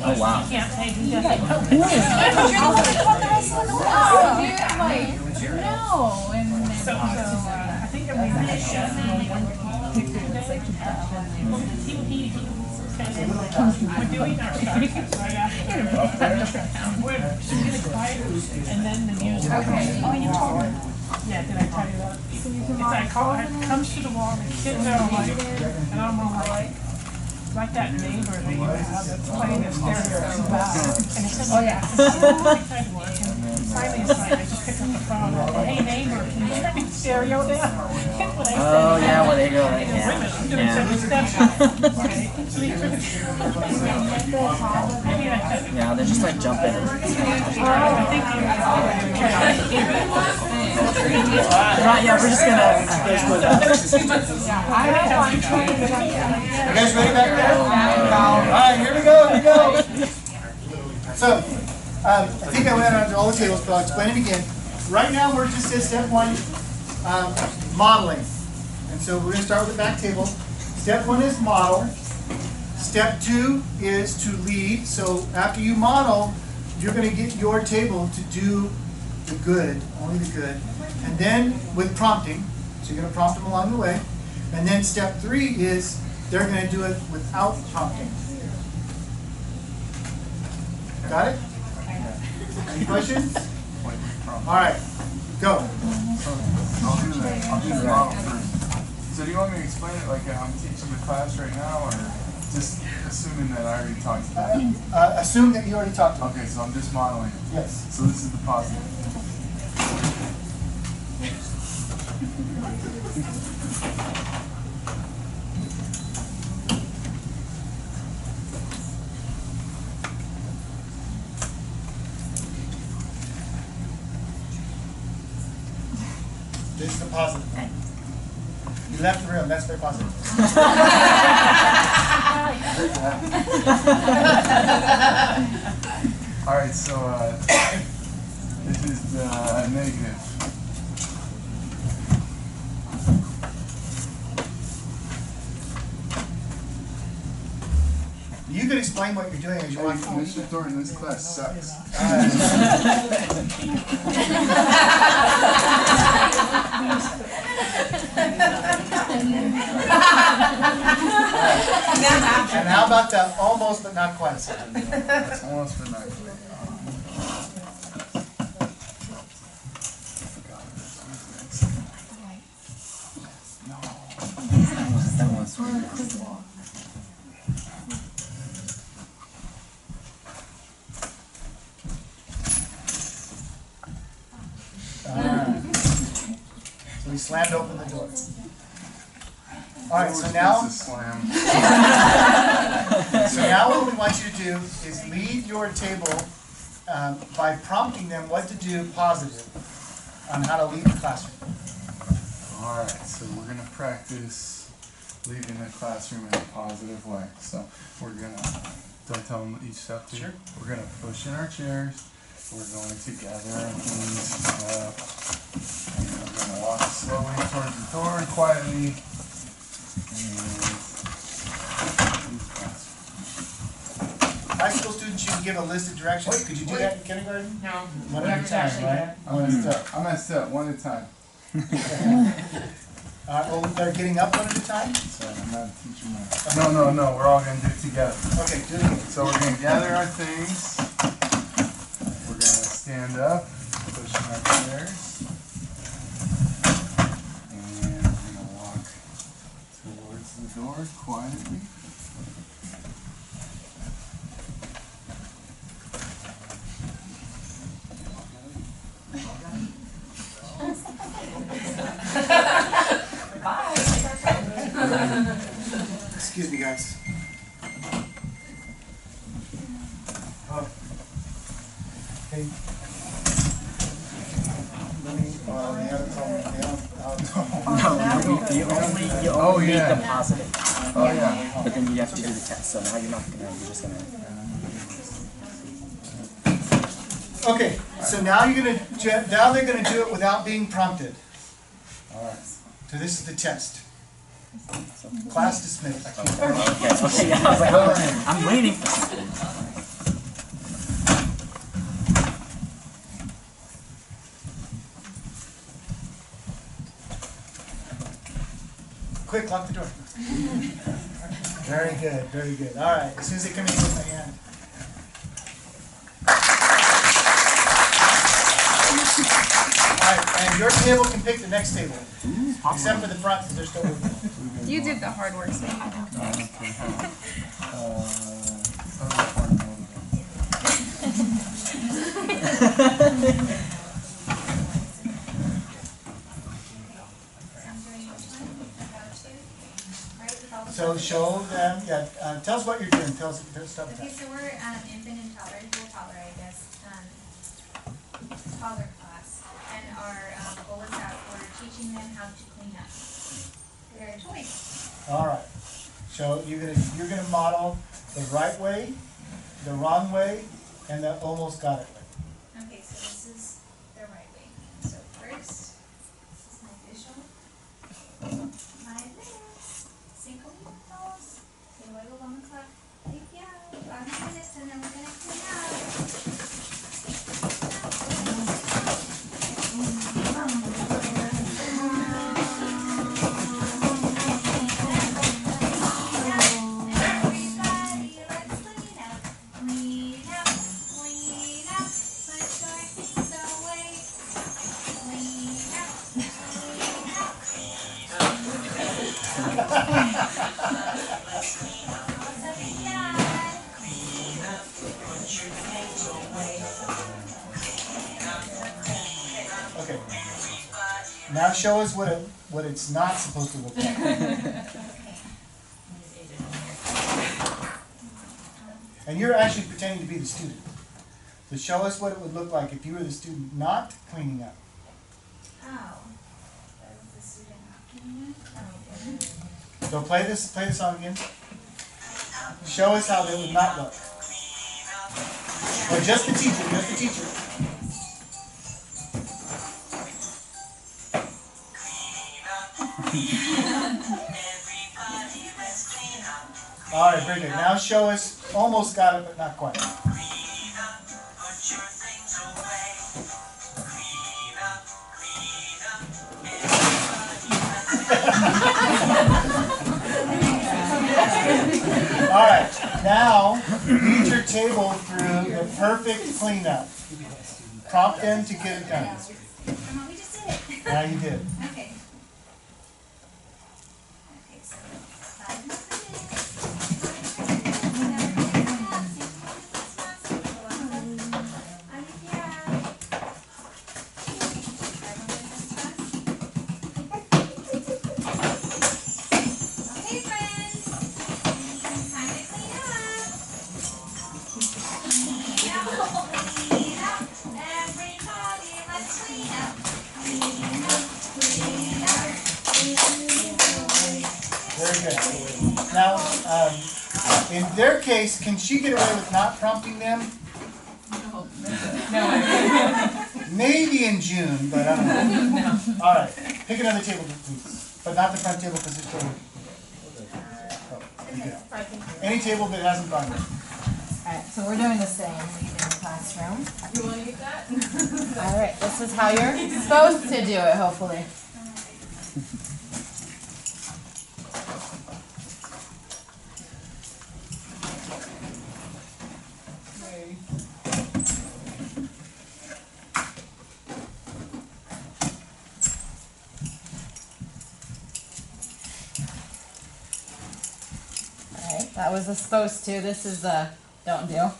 Oh, wow.
You can't say he doesn't know.
you're the one that caught the rest of the noise.
Oh, dude, I'm like, no. And then,
So, I think I'm going to shut we're doing our stuff, so I asked her, she's getting quiet, and then the music. Okay. Oh, you told her? Yeah, did I tell you that? It's like, it comes to the wall, and the kids are like, and I'm all like that neighbor that you have that's playing the stereo so loud. And it says, oh yeah. Finally, it's like, I just pick up the phone, and, hey neighbor, can you turn the stereo down? What I said.
Oh, yeah, well, there you go. Like, yeah, they're just like jumping. Right, yeah, we're just gonna.
You guys ready back there? Alright, here we go, So, I think I went on all the tables, but I'll explain it again. Right now, we're just at step one, modeling. And so we're going to start with the back table. Step one is model. Step two is to lead. So after you model, you're going to get your table to do the good, only the good. And then with prompting, so you're going to prompt them along the way. And then step three is they're going to do it without prompting. Got it? Any questions? All right, go.
I'll do the model first. So do you want me to explain it like I'm teaching the class right now, or just assuming that I already talked to them?
Assume that you already talked to them.
Okay, so I'm just modeling.
Yes.
So this is the positive.
This is the positive. You left the room, that's very positive.
Alright, so this is the negative.
You could explain what you're doing as you want.
Mr. Thornton, this class sucks.
And how about the almost but not quite?
Almost but not quite.
So we slammed open the door. Alright, so now what we want you to do is lead your table by prompting them what to do positive on how to lead the classroom.
Alright, so we're going to practice leading the classroom in a positive way. So we're going to, do I tell them each step too?
Sure.
We're going to push in our chairs. We're going to gather our knees up. And we're going to walk slowly towards the door quietly.
High school students, you can give a list of directions. Could you do that in kindergarten?
No.
One at a time, right?
I messed up. One at a time.
Well, they're getting up one at a time?
Sorry, I'm not teaching that. No. We're all going to do it together.
Okay, do it again.
So we're going to gather our things. We're going to stand up, push in our chairs. And we're going to walk towards the door quietly.
Excuse me, guys. Hey. Let me, they haven't told me, they don't,
You only need the positive.
Oh, yeah.
But then you have to do the test, so now you're not gonna, you're just gonna.
Okay, so now now they're gonna do it without being prompted.
Alright.
So this is the test. Class dismissed.
Okay, yeah, I was like, I'm waiting for something.
Quick, lock the door. Very good, very good. All right, as soon as they come in, give my hand. All right, and your table can pick the next table, except for the front, because they're still moving.
You did the hard work, so
So show them, tell us what you're doing. Tell us, start with
Okay,
that.
so we're infant and toddler, toddler, I guess, toddler class, and our goal is that we're teaching them how to clean up their toys.
All right. So you're gonna model the right way, the wrong way, and the almost got it way.
Okay, so this is the right way. So first, this is my visual. My legs. 5 minutos. Y luego vamos a limpiar. Vamos a hacer esto, and then we're gonna clean up.
Okay. Now show us what it's not supposed to look like. And you're actually pretending to be the student. So show us what it would look like if you were the student not cleaning up.
Oh. That was the student not cleaning up? Oh.
So play the song again. Show us how they would not look. Or just the teacher, All right, very good. Now show us, almost got it, but not quite. All right, now lead your table through the perfect cleanup. Prompt them to get it done.
Grandma, we just did it.
Now you did.
Okay. Okay, so 5
In their case, can she get away with not prompting them?
No.
Maybe in June, but I don't know. All right, pick another table, please, but not the front table because it's still working. Oh, any table that hasn't gone yet.
Alright, so we're doing the same in the classroom.
You wanna get that?
Alright, this is how you're supposed to do it, hopefully. Alright, that was the supposed to. This is the don't do.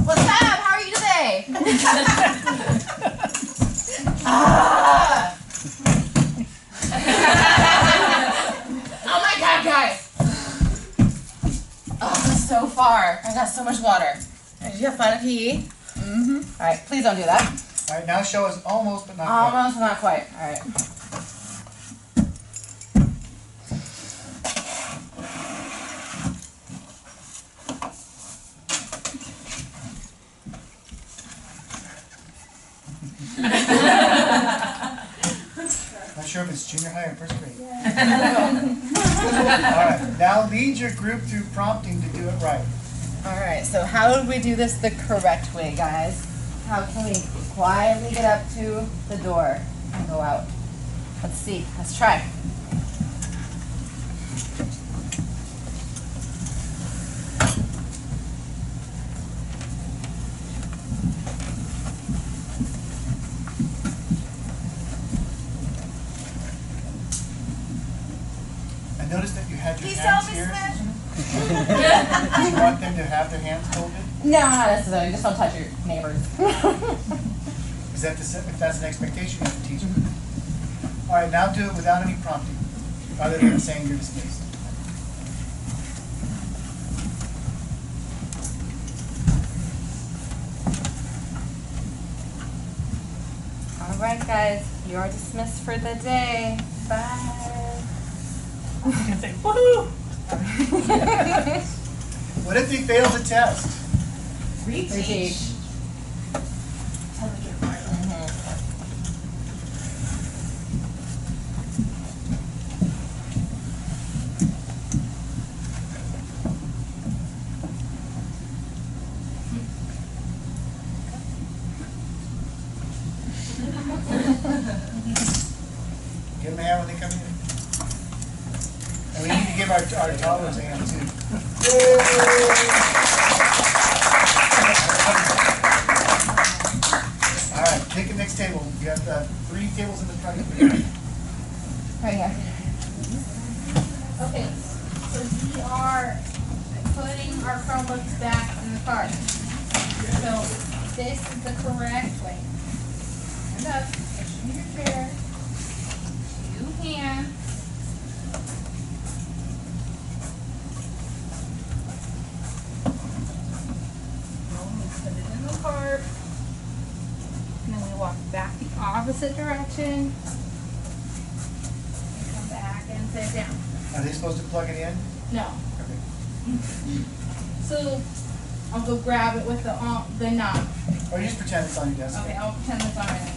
What's up? How are you today? Ah! Oh my god, guys! Oh, so far. I got so much water. Did you have fun at PE? Mm-hmm. Alright, please don't do that.
Alright, now show us almost, but not quite.
Almost, not quite. Alright.
Not sure if it's junior high or first grade. Alright, now lead your group through prompting to do it right.
Alright, so how do we do this the correct way, guys? How can we quietly get up to the door and go out? Let's see. Let's try.
I noticed that you had your
Please
hands
tell me,
here.
Smith.
Do you want them to have their hands folded?
No, not necessarily. Just don't touch your neighbors.
Is that if that's an expectation, you have to teach them. All right, now do it without any prompting, other than saying you're dismissed.
All right, guys. You are dismissed for the day. Bye.
You can say, woohoo!
What if they fail the test?
Reteach.
Give them a hand when they come in. And we need to give our toddlers a hand too. All right, take the next table. You have 3 tables in the front of you.
Right here.
Okay, so we are putting our Chromebooks back in the cart. So this is the correct way. Stand up, push your chair, 2 hands. Put it in the cart. And then we walk back the opposite direction. And come back and sit down.
Are they supposed to plug it in?
No.
Okay.
So I'll go grab it with the knob.
Or you just pretend it's on your desk.
Okay, I'll pretend it's on my neck.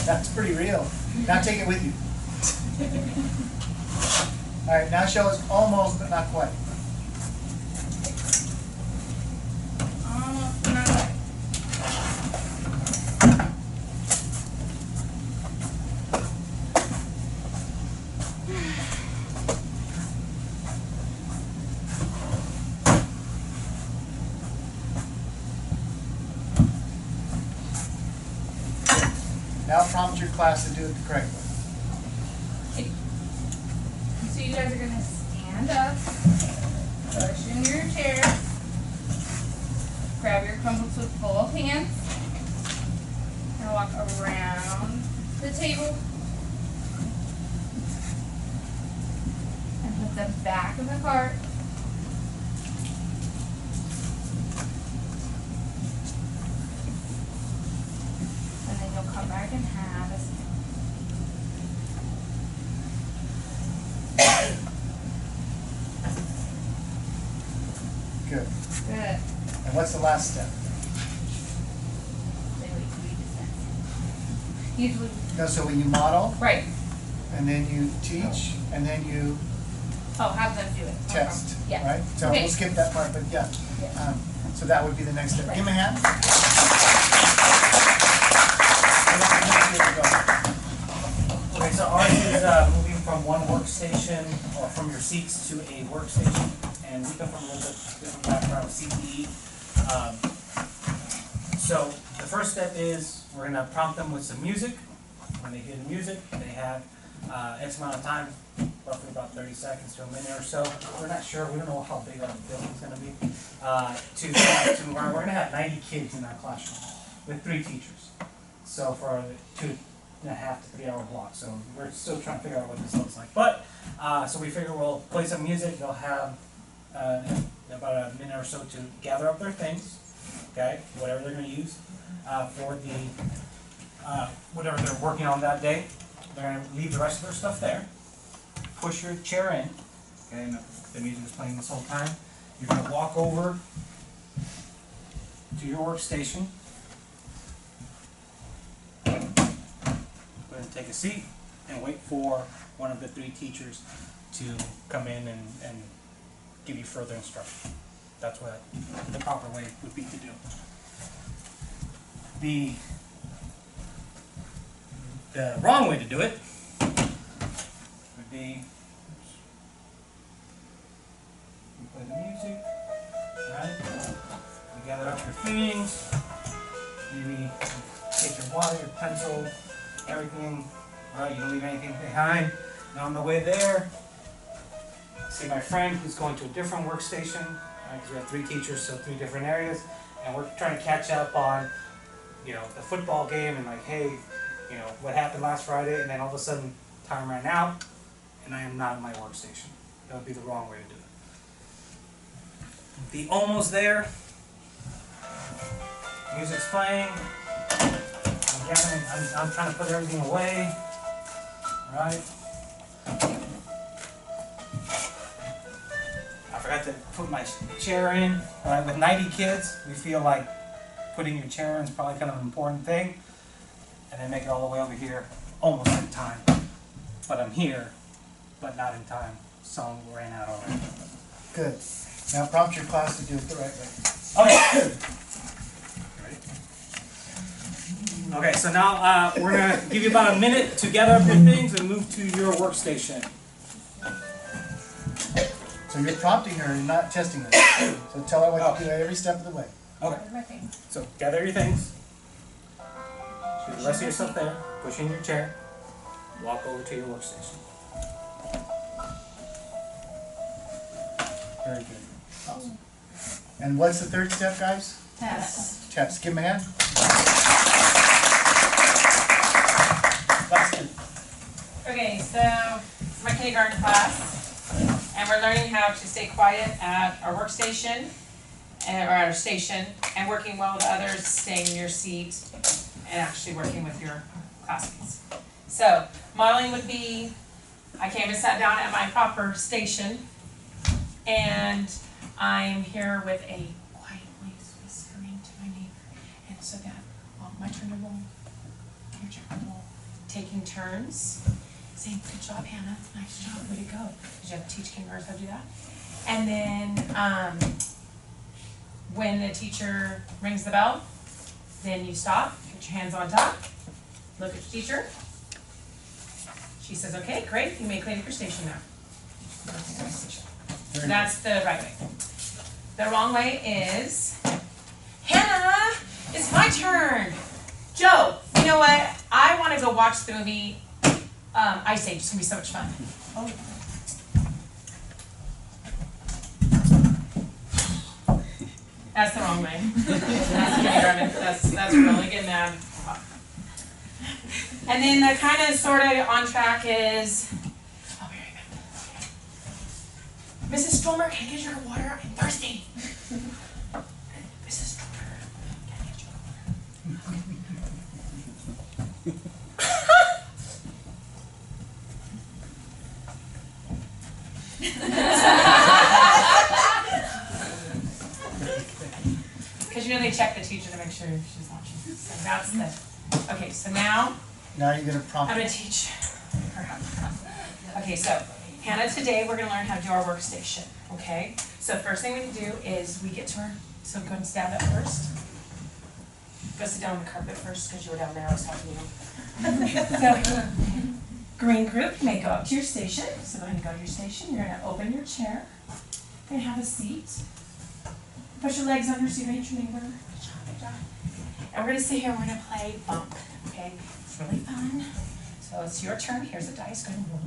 That's pretty real. Now take it with you. All right, now show us almost, but not quite.
Almost, but not quite.
Now prompt your class to do it the correct way.
So you guys are gonna stand up, push in your chair, grab your Chromebooks with both hands, and walk around the table, and put them back in the cart. I can have a
Good.
good.
And what's the last step?
Usually.
No, so when you model,
Right.
and then you teach, and then you
Oh, have them do it. No
test,
problem. Yeah.
right? So
Okay.
we'll skip that part, but yeah. So that would be the next step. Give me a hand.
Okay, so ours is moving from one workstation, or from your seats to a workstation, and we come from a little bit different background of CTE. So the first step is we're going to prompt them with some music. When they hear the music, they have X amount of time, roughly about 30 seconds to a minute or so. We're not sure, we don't know how big our building's going to be. We're going to have 90 kids in our classroom with 3 teachers. So for a 2.5 to 3 hour block. So we're still trying to figure out what this looks like. But so we figure we'll play some music. They'll have about a minute or so to gather up their things, okay, whatever they're going to use for the whatever they're working on that day. They're going to leave the rest of their stuff there. Push your chair in, okay, and the music is playing this whole time. You're going to walk over to your workstation. Go ahead and take a seat and wait for one of the 3 teachers to come in and give you further instruction. That's what the proper way would be to do. The wrong way to do it would be you play the music, right? You gather up your things, maybe take your water, your pencil, everything, right? You don't leave anything behind. Now on the way there, see my friend who's going to a different workstation, right? Because we have 3 teachers, so 3 different areas, and we're trying to catch up on, you know, the football game and like, hey, you know, what happened last Friday, and then all of a sudden time ran out, and I am not in my workstation. That would be the wrong way to do it. Be almost there. Music's playing. I'm trying to put everything away. Right? I forgot to put my chair in. Right? With 90 kids, we feel like putting your chair in is probably kind of an important thing. And then make it all the way over here, almost in time. But I'm here, but not in time. Song ran out already.
Good. Now prompt your class to do it the right way.
Okay. Ready? Okay, so now we're going to give you about a minute to gather up your things and move to your workstation.
So you're prompting her, you're not testing her. So tell her what to do every step of the way.
Okay. So gather your things. Leave the rest of your stuff there. Push in your chair. Walk over to your workstation.
Very good. Awesome. And what's the third step, guys?
Test.
Test. Give them a hand.
Last two.
Okay, so it's my kindergarten class, and we're learning how to stay quiet at our workstation, or at our station, and working well with others, staying in your seat, and actually working with your classmates. So, modeling would be, I came and sat down at my proper station, and I'm here with a quiet voice whispering to my neighbor, and so that my turn to roll, your turn to roll, taking turns, saying, good job, Hannah, nice job, way to go. Did you have to teach kindergartners how to do that? And then, when the teacher rings the bell, then you stop, put your hands on top, look at your teacher. She says, okay, great, you may clean up your station now. So that's the right way. The wrong way is, Hannah, it's my turn. Joe, you know what? I want to go watch the movie Ice Age. It's going to be so much fun. Oh. That's the wrong way. That's kindergarten. That's really getting mad. And then the kind of sort of on track is, I'll be right back. Mrs. Stormer, can I get your water? I'm thirsty. Mrs. Stormer, can I get your water? Because you know they check the teacher to make sure she's watching. So that's the, okay, so now
Now you're gonna prompt.
I'm gonna teach her. Okay, so Hannah, today we're gonna learn how to do our workstation, okay? So first thing we need to do is we get to her, so go ahead and stand up first. Go sit down on the carpet first, because you were down there, I was talking to you. So, green group, you may go up to your station. So go ahead and go to your station. You're gonna open your chair. You're gonna have a seat. Put your legs under so you don't hit your neighbor. Good job, good job. And we're gonna sit here and we're gonna play bump, okay? It's really fun. So it's your turn. Here's the dice. Go ahead and roll.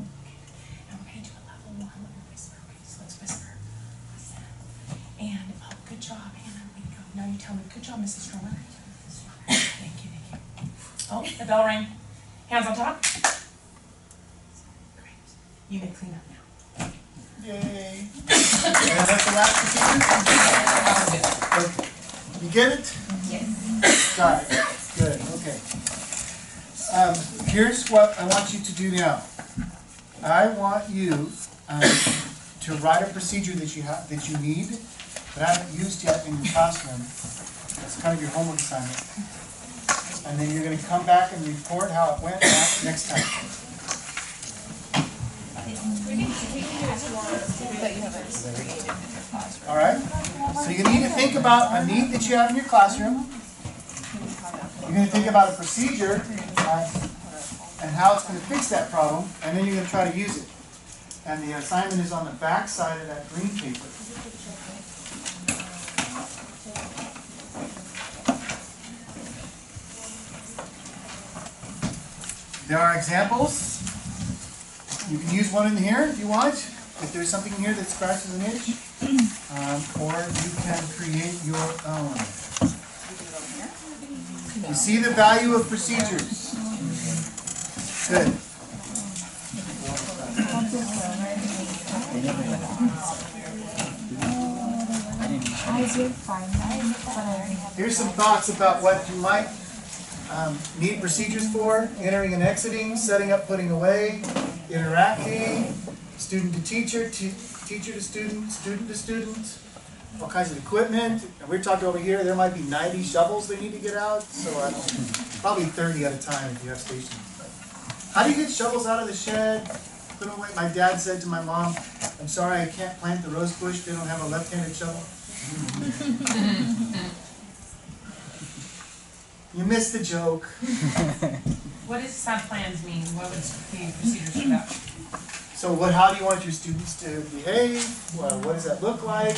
And we're gonna do a level 1 with a whisper. Okay, so let's whisper. Listen. And oh, good job, Hannah. Way to go. Now you tell me, good job, Mrs. Stromer. Thank you, thank you. Oh, the bell rang. Hands on top. Great. You may clean up now.
Yay. And that's the last procedure? Okay. You get it?
Yes.
Got it. Good, okay. Here's what I want you to do now. I want you to write a procedure that you need, but haven't used yet in your classroom. That's kind of your homework assignment. And then you're going to come back and report how it went next time. All right? So you need to think about a need that you have in your classroom. You're going to think about a procedure and how it's going to fix that problem, and then you're going to try to use it. And the assignment is on the back side of that green paper. There are examples. You can use one in here if you want, if there's something in here that scratches an itch. Or you can create your own. You see the value of procedures. Good. Here's some thoughts about what you might need procedures for: entering and exiting, setting up, putting away, interacting, student to teacher, teacher to student, student to student, all kinds of equipment. And we're talking over here, there might be 90 shovels they need to get out, so probably 30 at a time if you have stations. How do you get shovels out of the shed? Put them away. My dad said to my mom, "I'm sorry, I can't plant the rose bush. They don't have a left-handed shovel." You missed the joke.
What does sub-plans mean? What would the procedures for that?
So how do you want your students to behave? What does that look like?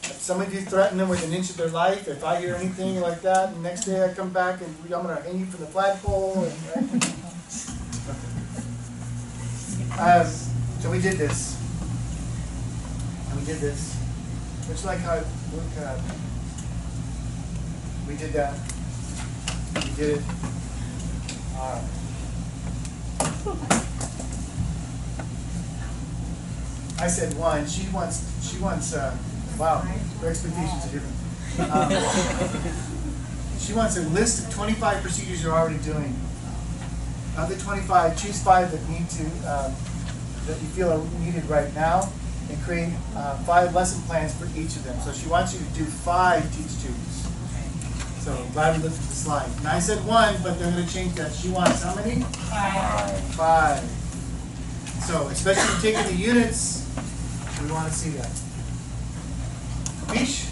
Some of you threaten them with an inch of their life. If I hear anything like that, and the next day I come back and I'm going to hang you from the flagpole. So we did this. And we did this. It's like how we did that. We did it. All right. I said one. She wants. Wow, her expectations are different. She wants a list of 25 procedures you're already doing. Of the 25, choose 5 that need to that you feel are needed right now, and create 5 lesson plans for each of them. So she wants you to do 5 teach-tos. So I'm glad we looked at the slide. And I said 1, but they're going to change that. She wants how many? 5. So especially if you're taking the units, we want to see that. Fish?